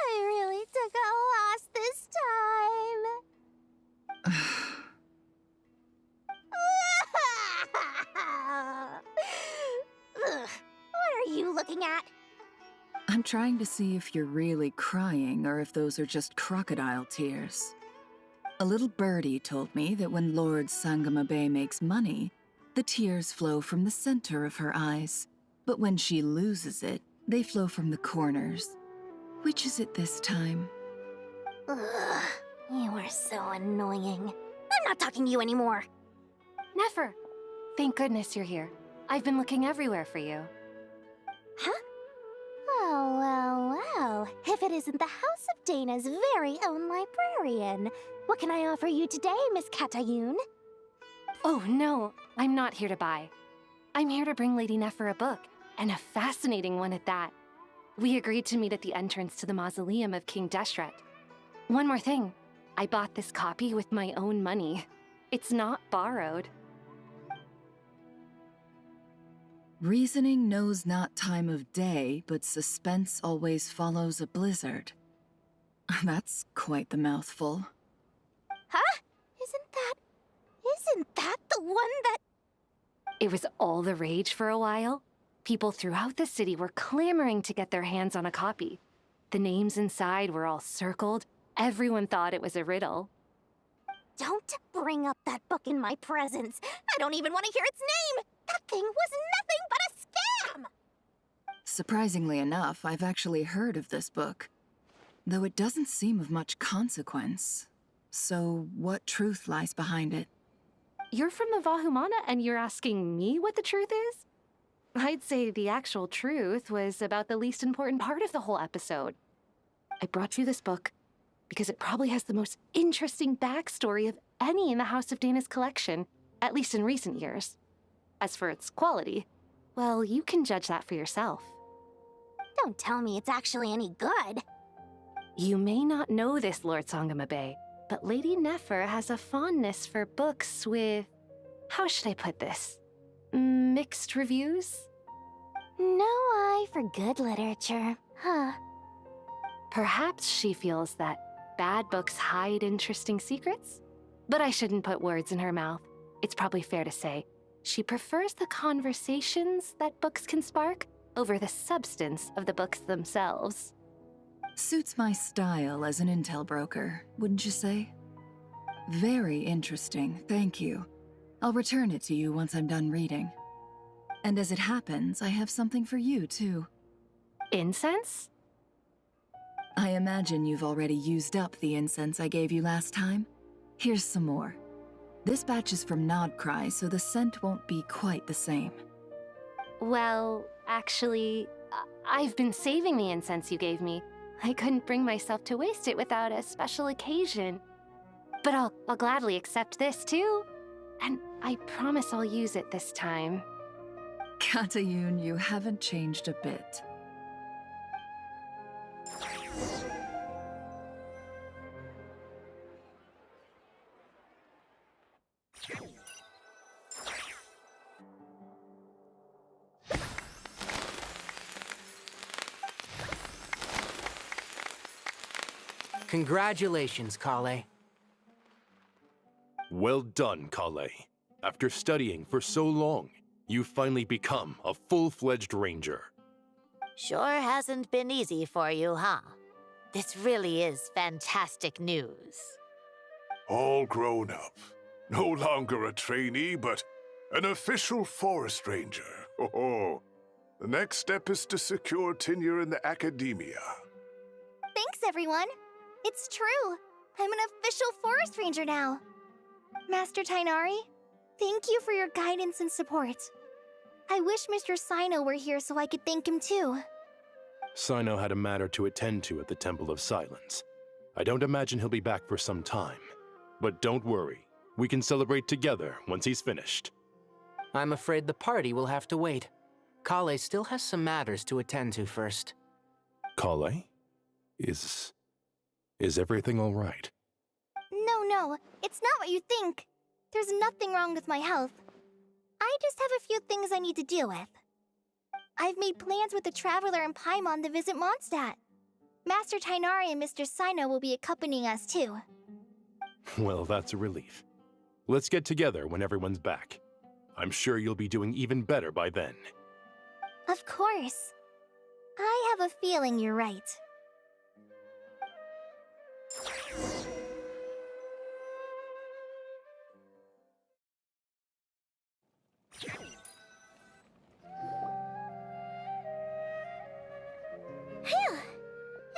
D: really took a loss this time. What are you looking at?
T: I'm trying to see if you're really crying or if those are just crocodile tears. A little birdie told me that when Lord Sangamabe makes money, the tears flow from the center of her eyes. But when she loses it, they flow from the corners. Which is it this time?
D: Ugh, you are so annoying. I'm not talking to you anymore.
U: Nefer! Thank goodness you're here. I've been looking everywhere for you.
D: Huh? Well. If it isn't the House of Dana's very own librarian. What can I offer you today, Miss Katayun?
U: Oh, no. I'm not here to buy. I'm here to bring Lady Nefer a book, and a fascinating one at that. We agreed to meet at the entrance to the mausoleum of King Deshret. One more thing. I bought this copy with my own money. It's not borrowed.
T: Reasoning knows not time of day, but suspense always follows a blizzard. That's quite the mouthful.
D: Huh? Isn't that the one that...
U: It was all the rage for a while. People throughout the city were clamoring to get their hands on a copy. The names inside were all circled. Everyone thought it was a riddle.
D: Don't bring up that book in my presence. I don't even want to hear its name. That thing was nothing but a scam!
T: Surprisingly enough, I've actually heard of this book, though it doesn't seem of much consequence. So, what truth lies behind it?
U: You're from the Vahumana and you're asking me what the truth is? I'd say the actual truth was about the least important part of the whole episode. I brought you this book because it probably has the most interesting backstory of any in the House of Dana's collection, at least in recent years. As for its quality, well, you can judge that for yourself.
D: Don't tell me it's actually any good.
U: You may not know this, Lord Sangamabe, but Lady Nefer has a fondness for books with... how should I put this? Mixed reviews?
D: No eye for good literature, huh?
U: Perhaps she feels that bad books hide interesting secrets? But I shouldn't put words in her mouth. It's probably fair to say she prefers the conversations that books can spark over the substance of the books themselves.
T: Suits my style as an intel broker, wouldn't you say? Very interesting, thank you. I'll return it to you once I'm done reading. And as it happens, I have something for you, too.
U: Incense?
T: I imagine you've already used up the incense I gave you last time. Here's some more. This batch is from Nodcry, so the scent won't be quite the same.
U: Well, actually, I've been saving the incense you gave me. I couldn't bring myself to waste it without a special occasion. But I'll gladly accept this too. And I promise I'll use it this time.
T: Katayun, you haven't changed a bit.
H: Congratulations, Kale.
F: Well done, Kale. After studying for so long, you've finally become a full-fledged ranger.
D: Sure hasn't been easy for you, huh? This really is fantastic news.
N: All grown up. No longer a trainee, but an official forest ranger. Oh, the next step is to secure tenure in the academia.
D: Thanks, everyone. It's true. I'm an official forest ranger now. Master Tainari, thank you for your guidance and support. I wish Mr. Sino were here so I could thank him too.
F: Sino had a matter to attend to at the Temple of Silence. I don't imagine he'll be back for some time. But don't worry, we can celebrate together once he's finished.
H: I'm afraid the party will have to wait. Kale still has some matters to attend to first.
F: Kale? Is everything all right?
D: No, it's not what you think. There's nothing wrong with my health. I just have a few things I need to deal with. I've made plans with the Traveler and Paimon to visit Mondstadt. Master Tainari and Mr. Sino will be accompanying us too.
F: Well, that's a relief. Let's get together when everyone's back. I'm sure you'll be doing even better by then.
D: Of course. I have a feeling you're right. Phew!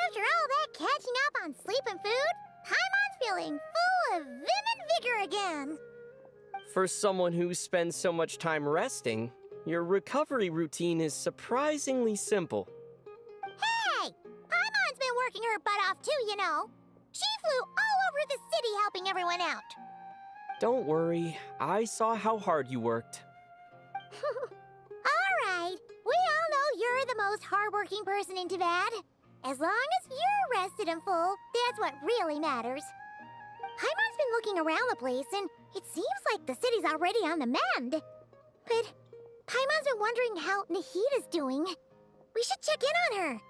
D: After all that catching up on sleep and food, Paimon's feeling full of vim and vigor again.
A: For someone who spends so much time resting, your recovery routine is surprisingly simple.
D: Hey! Paimon's been working her butt off too, you know. She flew all over the city helping everyone out.
A: Don't worry, I saw how hard you worked.
D: Alright, we all know you're the most hardworking person in Tavad. As long as you're rested and full, that's what really matters. Paimon's been looking around the place, and it seems like the city's already on the mend. But Paimon's been wondering how Nahida's doing. We should check in on her.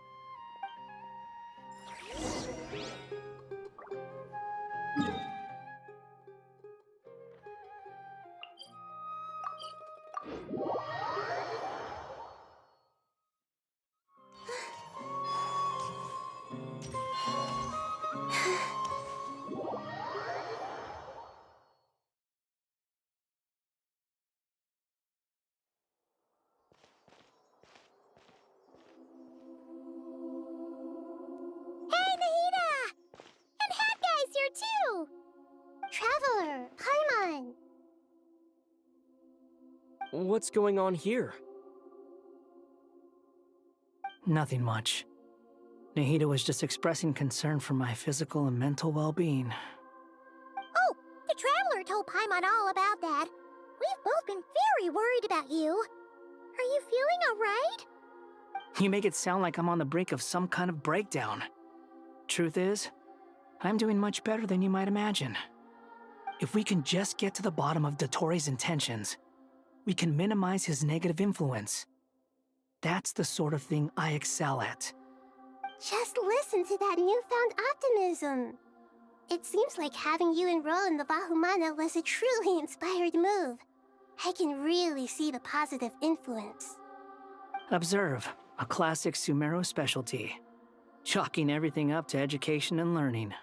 D: Hey, Nahida! And Hat Guy's here too! Traveler, Paimon!
A: What's going on here?
K: Nothing much. Nahida was just expressing concern for my physical and mental well-being.
D: Oh, the Traveler told Paimon all about that. We've both been very worried about you. Are you feeling alright?
K: You make it sound like I'm on the brink of some kind of breakdown. Truth is, I'm doing much better than you might imagine. If we can just get to the bottom of Dotori's intentions, we can minimize his negative influence. That's the sort of thing I excel at.
D: Just listen to that newfound optimism. It seems like having you enroll in the Vahumana was a truly inspired move. I can really see the positive influence.
K: Observe, a classic Sumeru specialty. Chalking everything up to education and learning.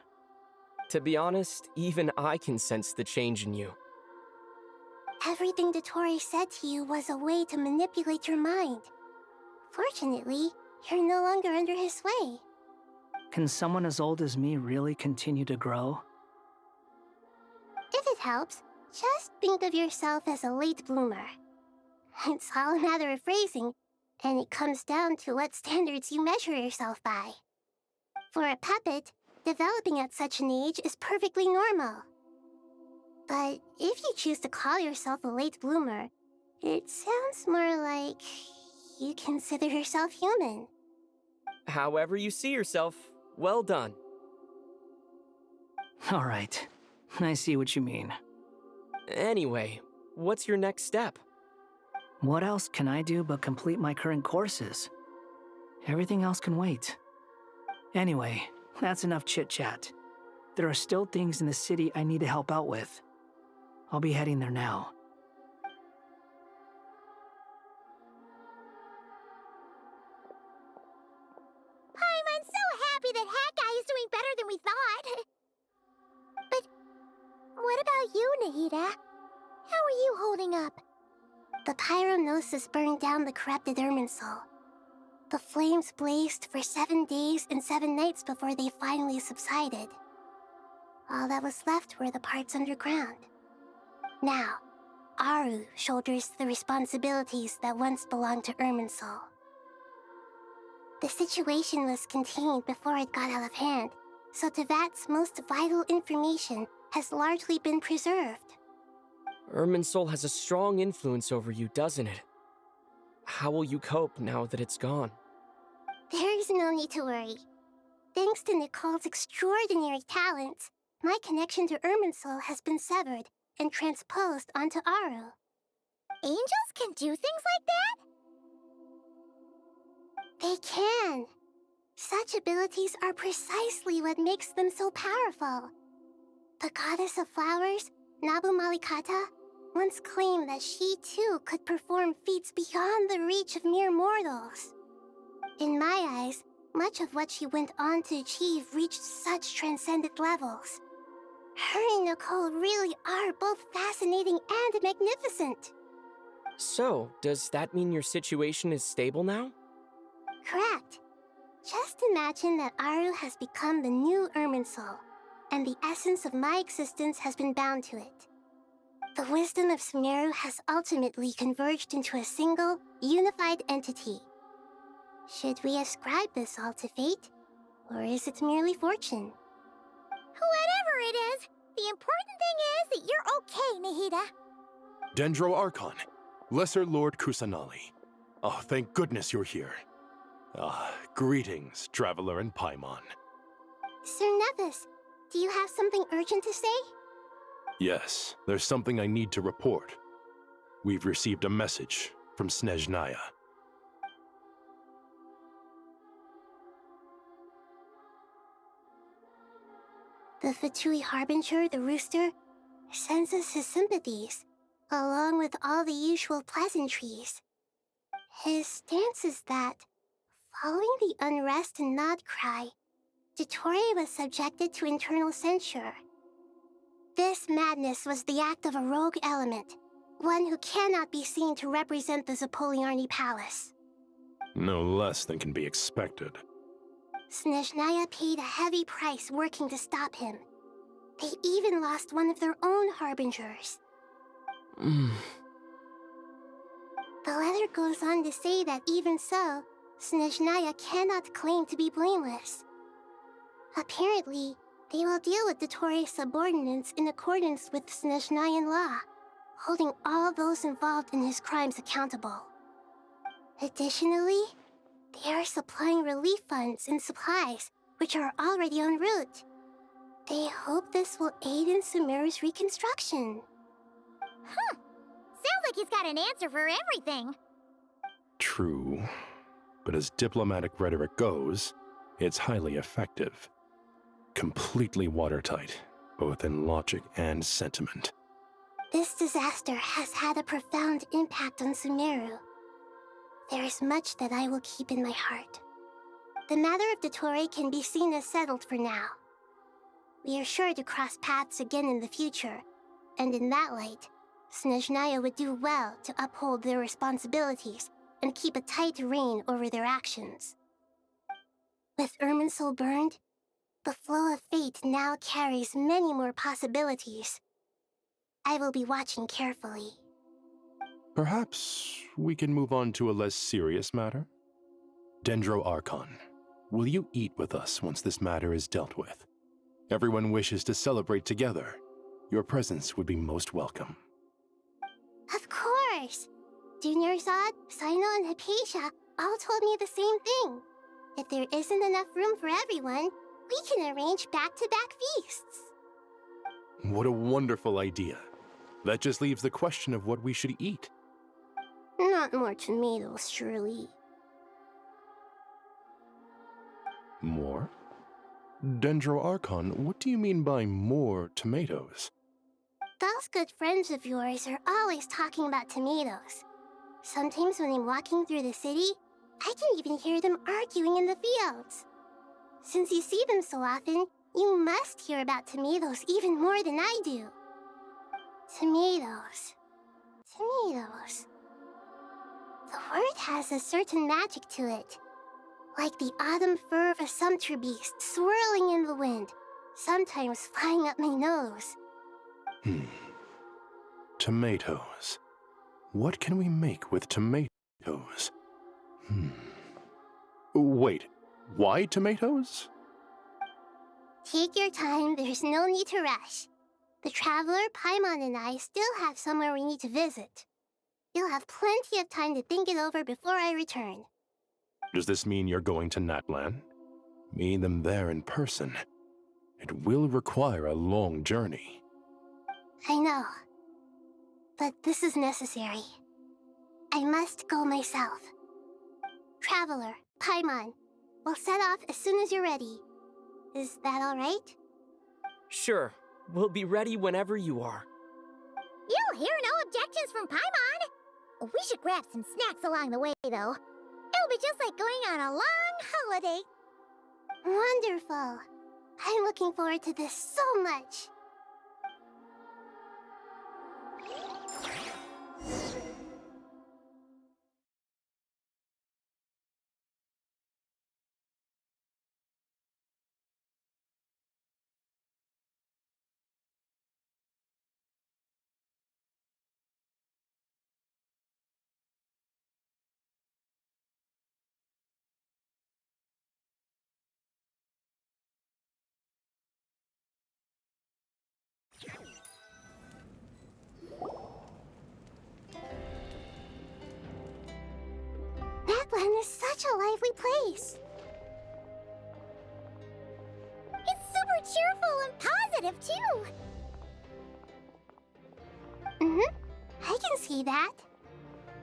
A: To be honest, even I can sense the change in you.
D: Everything Dotori said to you was a way to manipulate your mind. Fortunately, you're no longer under his sway.
K: Can someone as old as me really continue to grow?
D: If it helps, just think of yourself as a late bloomer. It's all a matter of phrasing, and it comes down to what standards you measure yourself by. For a puppet, developing at such an age is perfectly normal. But if you choose to call yourself a late bloomer, it sounds more like you consider yourself human.
A: However you see yourself, well done.
K: All right. I see what you mean.
A: Anyway, what's your next step?
K: What else can I do but complete my current courses? Everything else can wait. Anyway, that's enough chit-chat. There are still things in the city I need to help out with. I'll be heading there now.
D: I'm so happy that Hat Guy is doing better than we thought. But what about you, Nahida? How are you holding up? The pyronosis burned down the corrupted Irminsul. The flames blazed for 7 days and 7 nights before they finally subsided. All that was left were the parts underground. Now, Aru shoulders the responsibilities that once belonged to Irminsul. The situation was contained before it got out of hand, so Tevat's most vital information has largely been preserved.
A: Irminsul has a strong influence over you, doesn't it? How will you cope now that it's gone?
D: There is no need to worry. Thanks to Nicole's extraordinary talents, my connection to Irminsul has been severed and transposed onto Aru. Angels can do things like that? They can. Such abilities are precisely what makes them so powerful. The goddess of flowers, Nabu Malikata, once claimed that she too could perform feats beyond the reach of mere mortals. In my eyes, much of what she went on to achieve reached such transcendent levels. Her and Nicole really are both fascinating and magnificent.
A: So, does that mean your situation is stable now?
D: Correct. Just imagine that Aru has become the new Irminsul, and the essence of my existence has been bound to it. The wisdom of Sumeru has ultimately converged into a single, unified entity. Should we ascribe this all to fate, or is it merely fortune? Whatever it is, the important thing is that you're okay, Nahida.
F: Dendro Archon, Lesser Lord Kusanali. Oh, thank goodness you're here. Greetings, Traveler and Paimon.
D: Sir Nevis, do you have something urgent to say?
F: Yes, there's something I need to report. We've received a message from Snezhnaya.
D: The Fatui Harbinger, the Rooster, sends us his sympathies, along with all the usual pleasantries. His stance is that, following the unrest and Nod Cry, Dottore was subjected to internal censure. This madness was the act of a rogue element, one who cannot be seen to represent the Zapoliarni Palace.
F: No less than can be expected.
D: Snezhnaya paid a heavy price working to stop him. They even lost one of their own Harbingers. The letter goes on to say that even so, Snezhnaya cannot claim to be blameless. Apparently, they will deal with Dottore's subordinates in accordance with Snezhnayan law, holding all those involved in his crimes accountable. Additionally, they are supplying relief funds and supplies, which are already en route. They hope this will aid in Sumeru's reconstruction. Sounds like he's got an answer for everything.
F: True, but as diplomatic rhetoric goes, it's highly effective. Completely watertight, both in logic and sentiment.
D: This disaster has had a profound impact on Sumeru. There is much that I will keep in my heart. The matter of Dottore can be seen as settled for now. We are sure to cross paths again in the future, and in that light, Snezhnaya would do well to uphold their responsibilities and keep a tight rein over their actions. With Irminsul burned, the flow of fate now carries many more possibilities. I will be watching carefully.
F: Perhaps we can move on to a less serious matter? Dendro Archon, will you eat with us once this matter is dealt with? Everyone wishes to celebrate together. Your presence would be most welcome.
D: Of course! Junior Zod, Sino, and Hypatia all told me the same thing. If there isn't enough room for everyone, we can arrange back-to-back feasts.
F: What a wonderful idea. That just leaves the question of what we should eat.
D: Not more tomatoes, surely.
F: More? Dendro Archon, what do you mean by more tomatoes?
D: Those good friends of yours are always talking about tomatoes. Sometimes when I'm walking through the city, I can even hear them arguing in the fields. Since you see them so often, you must hear about tomatoes even more than I do. Tomatoes. Tomatoes. The word has a certain magic to it. Like the autumn fur of a sumpter beast swirling in the wind, sometimes flying up my nose.
F: Tomatoes. What can we make with tomatoes? Wait, why tomatoes?
D: Take your time, there's no need to rush. The Traveler, Paimon, and I still have somewhere we need to visit. You'll have plenty of time to think it over before I return.
F: Does this mean you're going to Natlan? Meeting them there in person. It will require a long journey.
D: I know. But this is necessary. I must go myself. Traveler, Paimon, we'll set off as soon as you're ready. Is that all right?
A: Sure. We'll be ready whenever you are.
D: You'll hear no objections from Paimon. We should grab some snacks along the way, though. It'll be just like going on a long holiday. Wonderful. I'm looking forward to this so much. Natlan is such a lively place. It's super cheerful and positive, too. I can see that.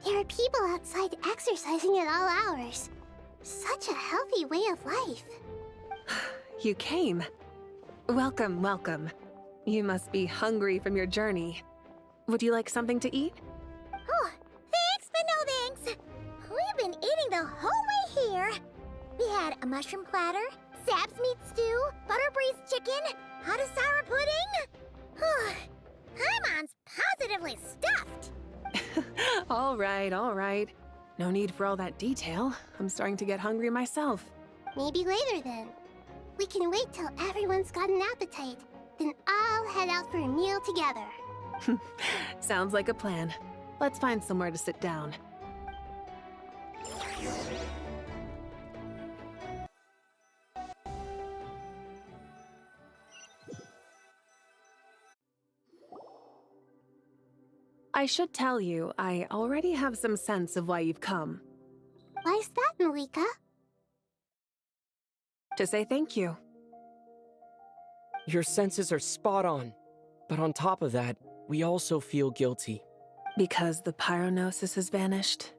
D: There are people outside exercising at all hours. Such a healthy way of life.
G: You came. Welcome, welcome. You must be hungry from your journey. Would you like something to eat?
D: Oh, thanks, but no thanks. We've been eating the whole way here. We had a mushroom platter, Sab's meat stew, butter braised chicken, hot sour pudding. Paimon's positively stuffed.
G: All right. No need for all that detail. I'm starting to get hungry myself.
D: Maybe later then. We can wait till everyone's got an appetite, then all head out for a meal together.
G: Sounds like a plan. Let's find somewhere to sit down. I should tell you, I already have some sense of why you've come.
D: Why's that, Malika?
G: To say thank you.
A: Your senses are spot on. But on top of that, we also feel guilty.
G: Because the pyronosis has vanished?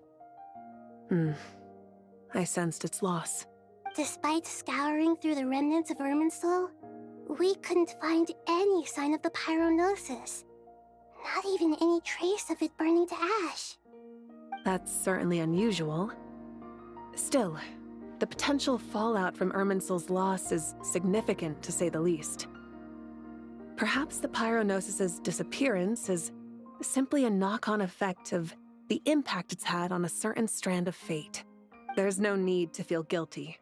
G: I sensed its loss.
D: Despite scouring through the remnants of Irminsul, we couldn't find any sign of the pyronosis. Not even any trace of it burning to ash.
G: That's certainly unusual. Still, the potential fallout from Irminsul's loss is significant, to say the least. Perhaps the pyronosis's disappearance is simply a knock-on effect of the impact it's had on a certain strand of fate. There's no need to feel guilty.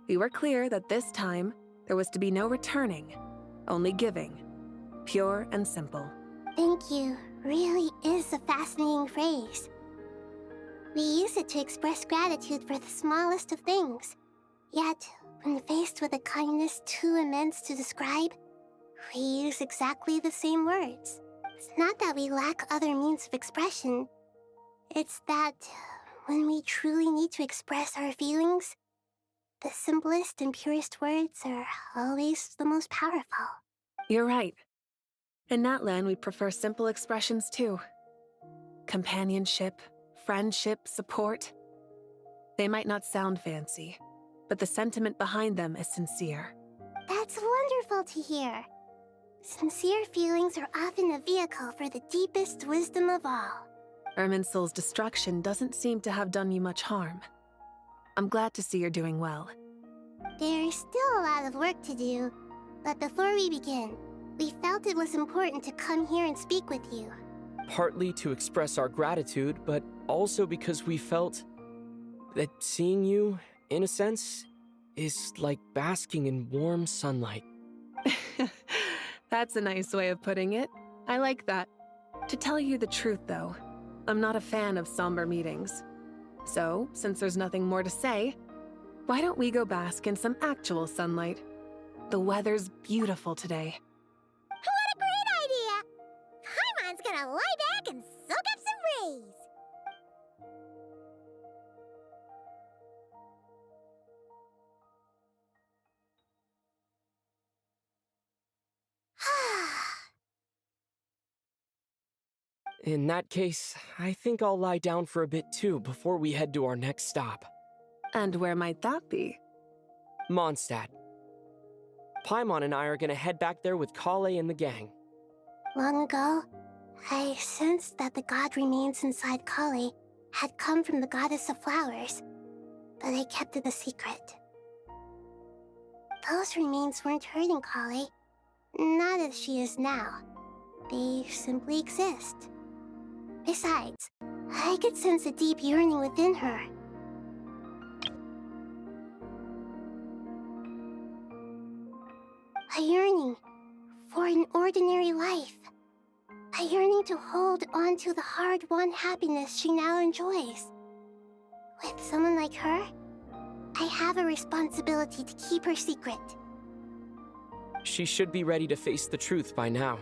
G: We were clear that this time, there was to be no returning, only giving. Pure and simple.
D: Thank you really is a fascinating phrase. We use it to express gratitude for the smallest of things. Yet, when faced with a kindness too immense to describe, we use exactly the same words. It's not that we lack other means of expression. It's that when we truly need to express our feelings, the simplest and purest words are always the most powerful.
G: You're right. In Natlan, we prefer simple expressions too. Companionship, friendship, support. They might not sound fancy, but the sentiment behind them is sincere.
D: That's wonderful to hear. Sincere feelings are often a vehicle for the deepest wisdom of all.
G: Irminsul's destruction doesn't seem to have done you much harm. I'm glad to see you're doing well.
D: There's still a lot of work to do, but before we begin, we felt it was important to come here and speak with you.
A: Partly to express our gratitude, but also because we felt that seeing you, in a sense, is like basking in warm sunlight.
G: That's a nice way of putting it. I like that. To tell you the truth, though, I'm not a fan of somber meetings. So, since there's nothing more to say, why don't we go bask in some actual sunlight? The weather's beautiful today.
D: What a great idea! Paimon's gonna lie back and soak up some rays.
A: In that case, I think I'll lie down for a bit too before we head to our next stop.
G: And where might that be?
A: Mondstadt. Paimon and I are gonna head back there with Kale and the gang.
D: Long ago, I sensed that the god remains inside Kale had come from the goddess of flowers, but I kept it a secret. Those remains weren't hurting Kale, not as she is now. They simply exist. Besides, I could sense a deep yearning within her. A yearning for an ordinary life. A yearning to hold on to the hard-won happiness she now enjoys. With someone like her, I have a responsibility to keep her secret.
A: She should be ready to face the truth by now.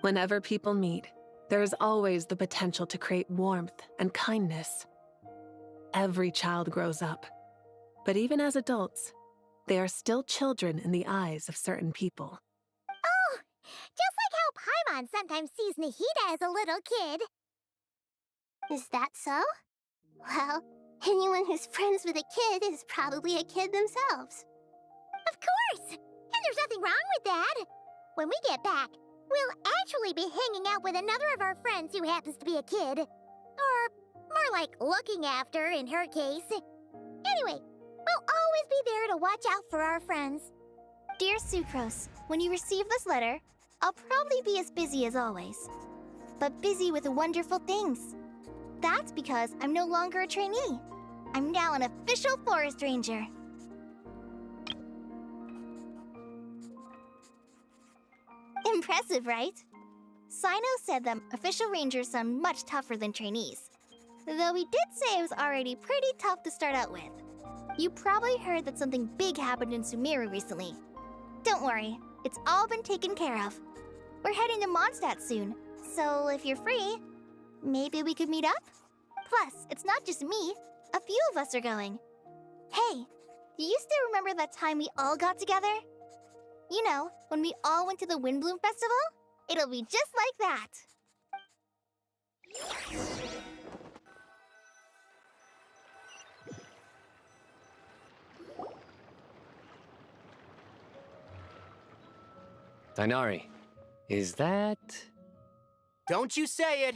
G: Whenever people meet, there is always the potential to create warmth and kindness. Every child grows up, but even as adults, they are still children in the eyes of certain people.
D: Oh, just like how Paimon sometimes sees Nahida as a little kid. Is that so? Well, anyone who's friends with a kid is probably a kid themselves. Of course! And there's nothing wrong with that. When we get back, we'll actually be hanging out with another of our friends who happens to be a kid. Or more like looking after, in her case. Anyway, we'll always be there to watch out for our friends.
L: Dear Sucrose, when you receive this letter, I'll probably be as busy as always. But busy with wonderful things. That's because I'm no longer a trainee. I'm now an official forest ranger. Impressive, right? Sino said that official rangers sound much tougher than trainees. Though he did say it was already pretty tough to start out with. You probably heard that something big happened in Sumeru recently. Don't worry, it's all been taken care of. We're heading to Mondstadt soon, so if you're free, maybe we could meet up? Plus, it's not just me. A few of us are going. Hey, do you still remember that time we all got together? You know, when we all went to the Windbloom Festival? It'll be just like that.
C: Dainari, is that...
H: Don't you say it!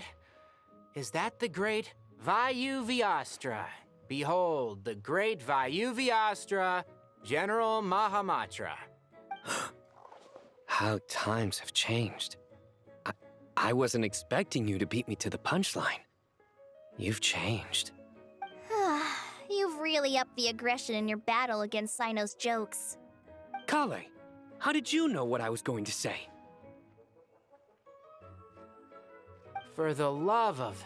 H: Is that the great Vayu-Vyastra? Behold, the great Vayu-Vyastra, General Mahamatra.
C: How times have changed. I wasn't expecting you to beat me to the punchline. You've changed.
L: really upped the aggression in your battle against Sino's jokes.
C: Kale, how did you know what I was going to say?
H: For the love of...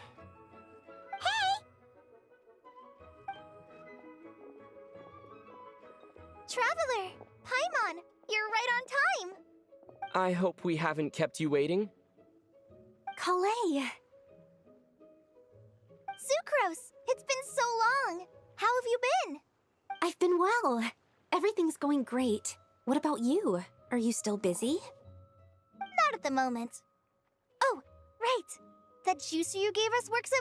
L: Traveler! Paimon! You're right on time!
A: I hope we haven't kept you waiting.
L: Kalei! Sucrose! It's been so long! How have you been?
I: I've been well. Everything's going great. What about you? Are you still busy?
L: Not at the moment. Oh, right! That juicer you gave us works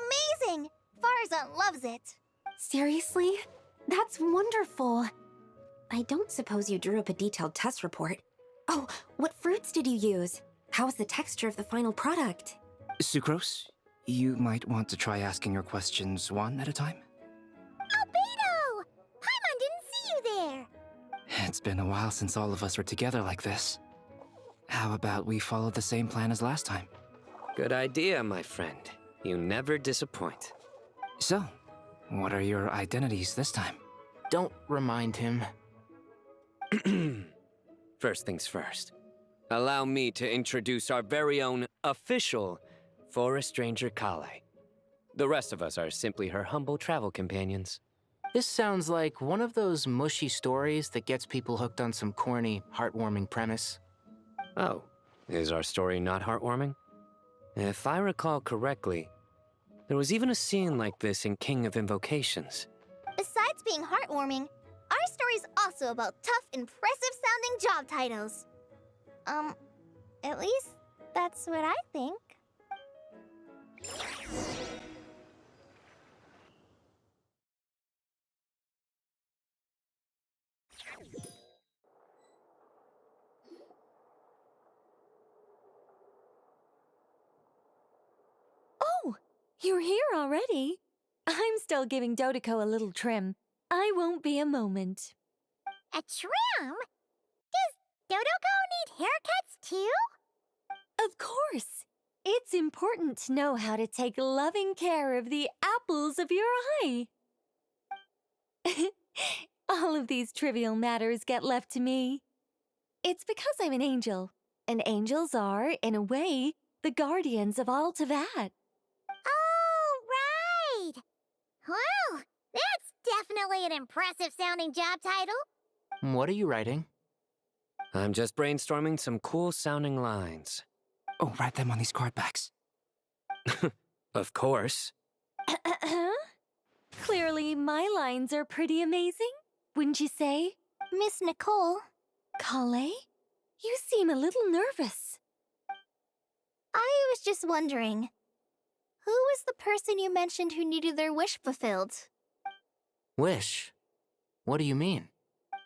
L: amazing! Farzan loves it.
I: Seriously? That's wonderful. I don't suppose you drew up a detailed test report. Oh, what fruits did you use? How's the texture of the final product?
H: Sucrose, you might want to try asking your questions one at a time.
D: Albedo! Paimon didn't see you there!
H: It's been a while since all of us were together like this. How about we follow the same plan as last time?
C: Good idea, my friend. You never disappoint.
H: So, what are your identities this time? Don't remind him.
C: First things first. Allow me to introduce our very own official Forest Ranger Kale. The rest of us are simply her humble travel companions.
H: This sounds like one of those mushy stories that gets people hooked on some corny, heartwarming premise.
C: Oh, is our story not heartwarming? If I recall correctly, there was even a scene like this in King of Invocations.
L: Besides being heartwarming, our story's also about tough, impressive-sounding job titles. At least that's what I think.
V: Oh, you're here already? I'm still giving Dodiko a little trim. I won't be a moment.
D: A trim? Does Dodoko need haircuts too?
V: Of course. It's important to know how to take loving care of the apples of your eye. All of these trivial matters get left to me. It's because I'm an angel, and angels are, in a way, the guardians of all Teyvat.
D: Oh, right! Well, that's definitely an impressive-sounding job title.
H: What are you writing?
C: I'm just brainstorming some cool-sounding lines.
H: Oh, write them on these card backs.
C: Of course.
V: Clearly, my lines are pretty amazing, wouldn't you say?
L: Miss Nicole.
V: Kale? You seem a little nervous.
L: I was just wondering, who was the person you mentioned who needed their wish fulfilled?
H: Wish? What do you mean?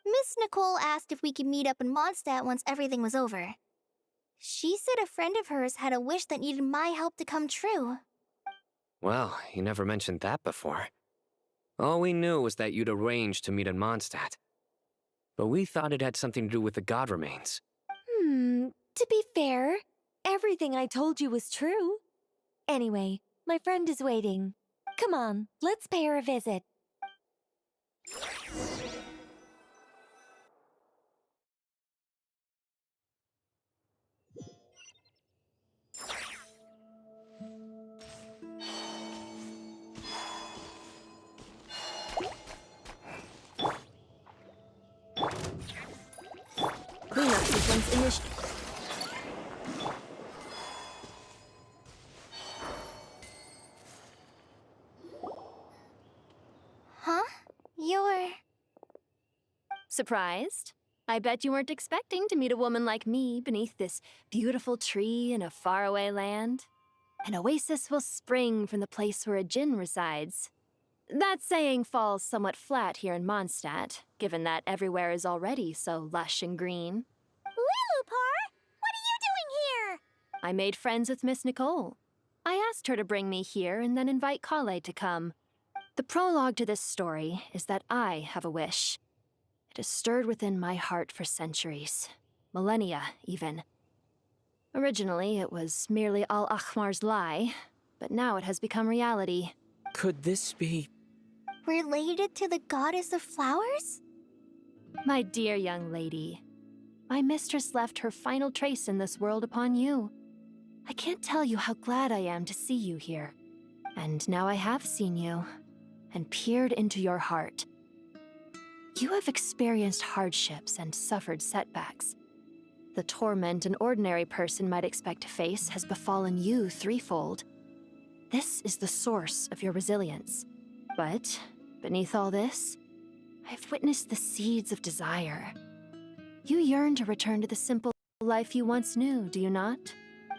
L: Miss Nicole asked if we could meet up in Mondstadt once everything was over. She said a friend of hers had a wish that needed my help to come true.
C: Well, you never mentioned that before. All we knew was that you'd arranged to meet in Mondstadt. But we thought it had something to do with the god remains.
V: To be fair, everything I told you was true. Anyway, my friend is waiting. Come on, let's pay her a visit. Cleanup sequence initiated.
L: Huh? You're...
V: Surprised? I bet you weren't expecting to meet a woman like me beneath this beautiful tree in a faraway land. An oasis will spring from the place where a djinn resides. That saying falls somewhat flat here in Mondstadt, given that everywhere is already so lush and green.
D: Lilupar, what are you doing here?
V: I made friends with Miss Nicole. I asked her to bring me here and then invite Kale to come. The prologue to this story is that I have a wish. It has stirred within my heart for centuries. Millennia, even. Originally, it was merely Al-Ahmar's lie, but now it has become reality.
A: Could this be...
L: Related to the goddess of flowers?
V: My dear young lady, my mistress left her final trace in this world upon you. I can't tell you how glad I am to see you here. And now I have seen you, and peered into your heart. You have experienced hardships and suffered setbacks. The torment an ordinary person might expect to face has befallen you threefold. This is the source of your resilience. But beneath all this, I've witnessed the seeds of desire. You yearn to return to the simple life you once knew, do you not?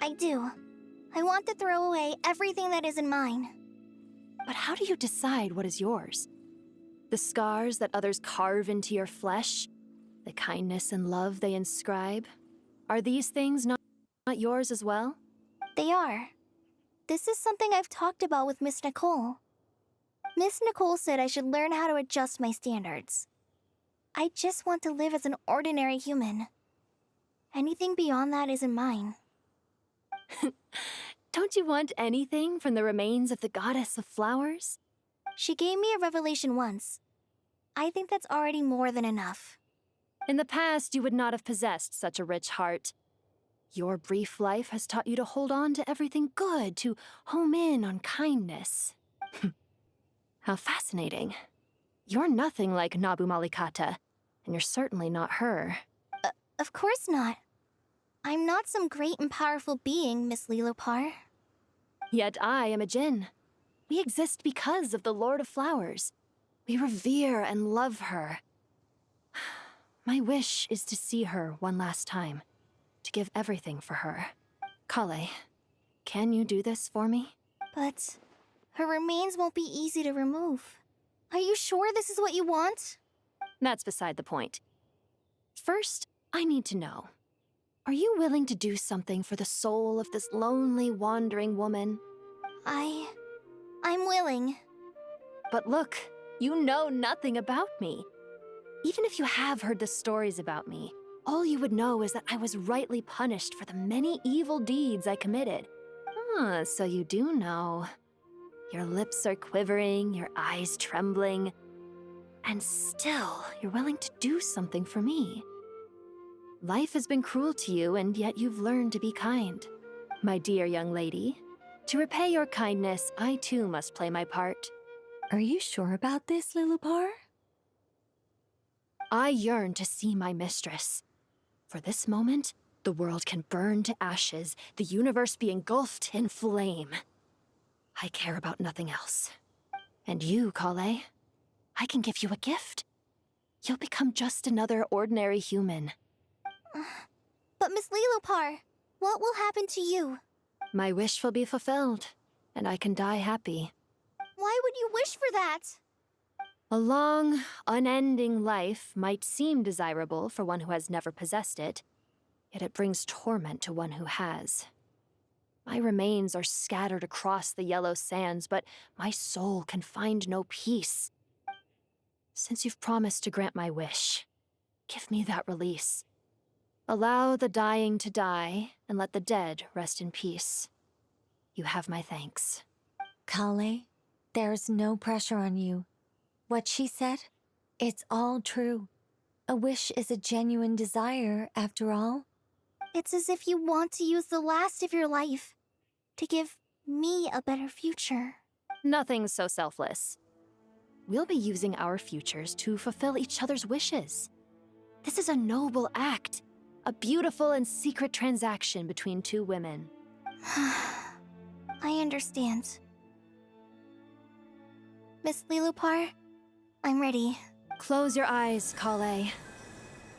L: I do. I want to throw away everything that isn't mine.
V: But how do you decide what is yours? The scars that others carve into your flesh? The kindness and love they inscribe? Are these things not yours as well?
L: They are. This is something I've talked about with Miss Nicole. Miss Nicole said I should learn how to adjust my standards. I just want to live as an ordinary human. Anything beyond that isn't mine.
V: Don't you want anything from the remains of the goddess of flowers?
L: She gave me a revelation once. I think that's already more than enough.
V: In the past, you would not have possessed such a rich heart. Your brief life has taught you to hold on to everything good, to home in on kindness. How fascinating. You're nothing like Nabu Malikata, and you're certainly not her.
L: Of course not. I'm not some great and powerful being, Miss Lilopar.
V: Yet I am a Djinn. We exist because of the Lord of Flowers. We revere and love her. My wish is to see her one last time, to give everything for her. Kale, can you do this for me?
L: But her remains won't be easy to remove. Are you sure this is what you want?
V: That's beside the point. First, I need to know. Are you willing to do something for the soul of this lonely, wandering woman?
L: I'm willing.
V: But look, you know nothing about me. Even if you have heard the stories about me, all you would know is that I was rightly punished for the many evil deeds I committed. Ah, so you do know. Your lips are quivering, your eyes trembling, and still you're willing to do something for me. Life has been cruel to you, and yet you've learned to be kind. My dear young lady, to repay your kindness, I too must play my part.
O: Are you sure about this, Lilopar?
V: I yearn to see my mistress. For this moment, the world can burn to ashes, the universe be engulfed in flame. I care about nothing else. And you, Kale, I can give you a gift. You'll become just another ordinary human.
L: But Miss Lilopar, what will happen to you?
V: My wish will be fulfilled, and I can die happy.
L: Why would you wish for that?
V: A long, unending life might seem desirable for one who has never possessed it, yet it brings torment to one who has. My remains are scattered across the yellow sands, but my soul can find no peace. Since you've promised to grant my wish, give me that release. Allow the dying to die, and let the dead rest in peace. You have my thanks.
O: Kale, there's no pressure on you. What she said, it's all true. A wish is a genuine desire, after all.
L: It's as if you want to use the last of your life to give me a better future.
V: Nothing's so selfless. We'll be using our futures to fulfill each other's wishes. This is a noble act, a beautiful and secret transaction between two women.
L: I understand. Miss Lilopar, I'm ready.
V: Close your eyes, Kale.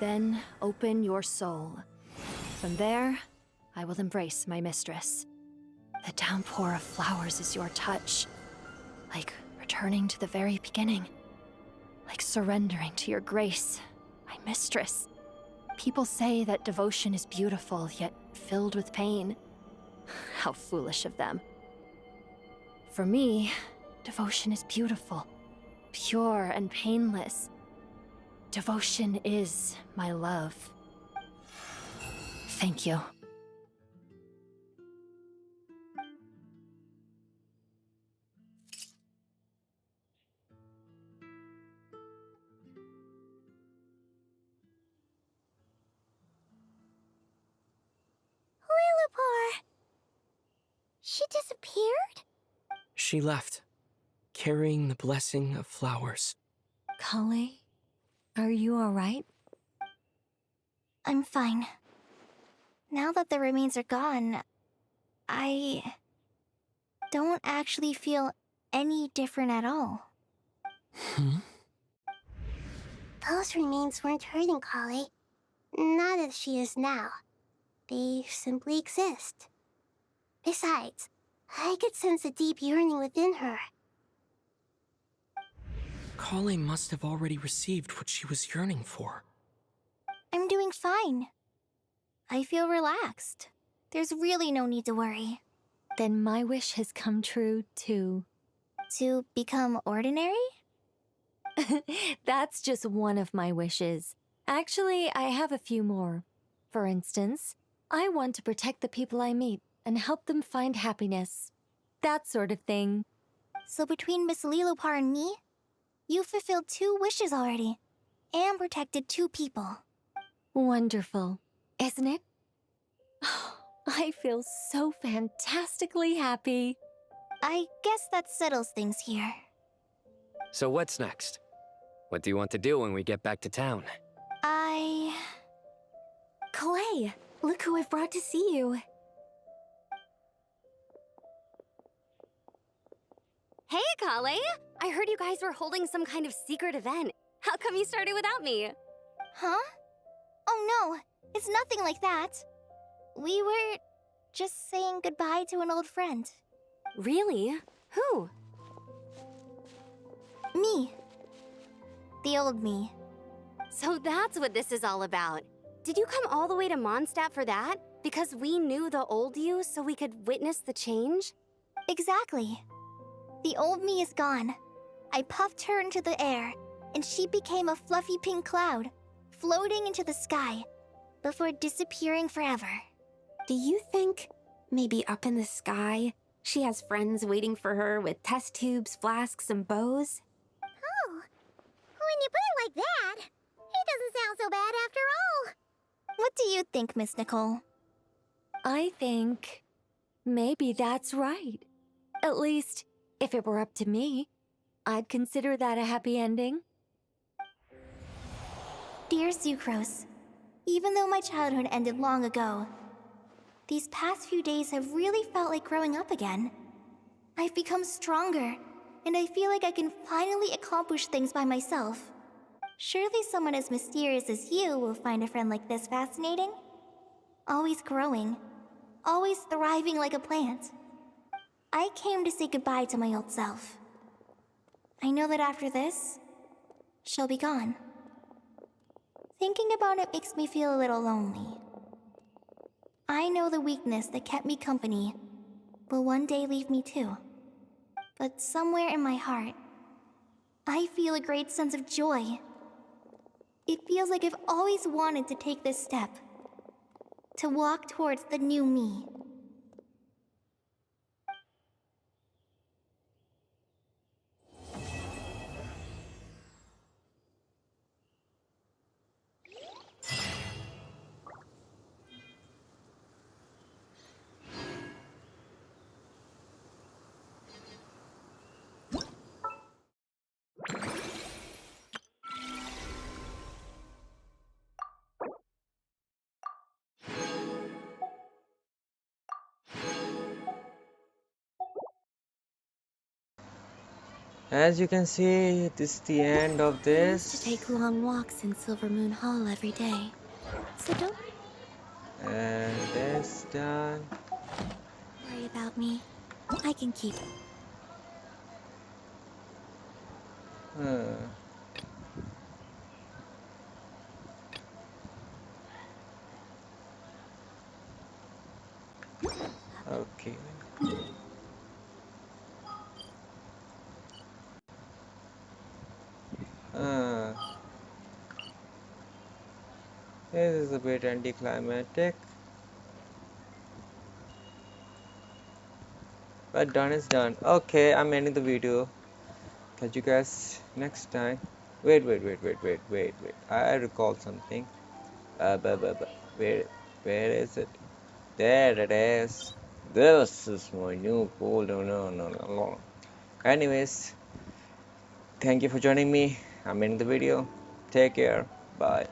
V: Then open your soul. From there, I will embrace my mistress. The downpour of flowers is your touch. Like returning to the very beginning. Like surrendering to your grace, my mistress. People say that devotion is beautiful, yet filled with pain. How foolish of them. For me, devotion is beautiful, pure and painless. Devotion is my love. Thank you.
D: She disappeared?
A: She left, carrying the blessing of flowers.
I: Kale, are you alright?
L: I'm fine. Now that the remains are gone, I don't actually feel any different at all.
D: Those remains weren't hurting Kale. Not as she is now. They simply exist. Besides, I could sense a deep yearning within her.
A: Kale must have already received what she was yearning for.
L: I'm doing fine. I feel relaxed. There's really no need to worry.
I: Then my wish has come true, too.
L: To become ordinary?
I: That's just one of my wishes. Actually, I have a few more. For instance, I want to protect the people I meet and help them find happiness. That sort of thing.
L: So between Miss Lilopar and me, you fulfilled 2 wishes already, and protected 2 people.
I: Wonderful, isn't it? I feel so fantastically happy.
L: I guess that settles things here.
C: So what's next? What do you want to do when we get back to town?
I: Kale, look who I've brought to see you.
E: Hey, Kale! I heard you guys were holding some kind of secret event. How come you started without me?
L: Huh? Oh no, it's nothing like that. We were just saying goodbye to an old friend.
E: Really? Who?
L: Me. The old me.
E: So that's what this is all about. Did you come all the way to Mondstadt for that? Because we knew the old you so we could witness the change?
L: Exactly. The old me is gone. I puffed her into the air, and she became a fluffy pink cloud, floating into the sky, before disappearing forever.
I: Do you think, maybe up in the sky, she has friends waiting for her with test tubes, flasks, and bows?
D: Oh, when you put it like that, it doesn't sound so bad after all.
L: What do you think, Miss Nicole?
I: I think maybe that's right. At least, if it were up to me, I'd consider that a happy ending.
L: Dear Sucrose, even though my childhood ended long ago, these past few days have really felt like growing up again. I've become stronger, and I feel like I can finally accomplish things by myself. Surely someone as mysterious as you will find a friend like this fascinating? Always growing, always thriving like a plant. I came to say goodbye to my old self. I know that after this, she'll be gone. Thinking about it makes me feel a little lonely. I know the weakness that kept me company will one day leave me too. But somewhere in my heart, I feel a great sense of joy. It feels like I've always wanted to take this step, to walk towards the new me.
M: As you can see, this is the end of
I: I used to
M: this.
I: take long walks in Silver Moon Hall every day. So don't
M: And this done.
I: worry about me. I can keep it.
M: Okay. This is a bit anticlimactic. But done is done. Okay, I'm ending the video. Catch you guys next time. Wait. I recall something. Where is it? There it is. This is my new goal. No. Anyways, thank you for joining me. I'm ending the video. Take care. Bye.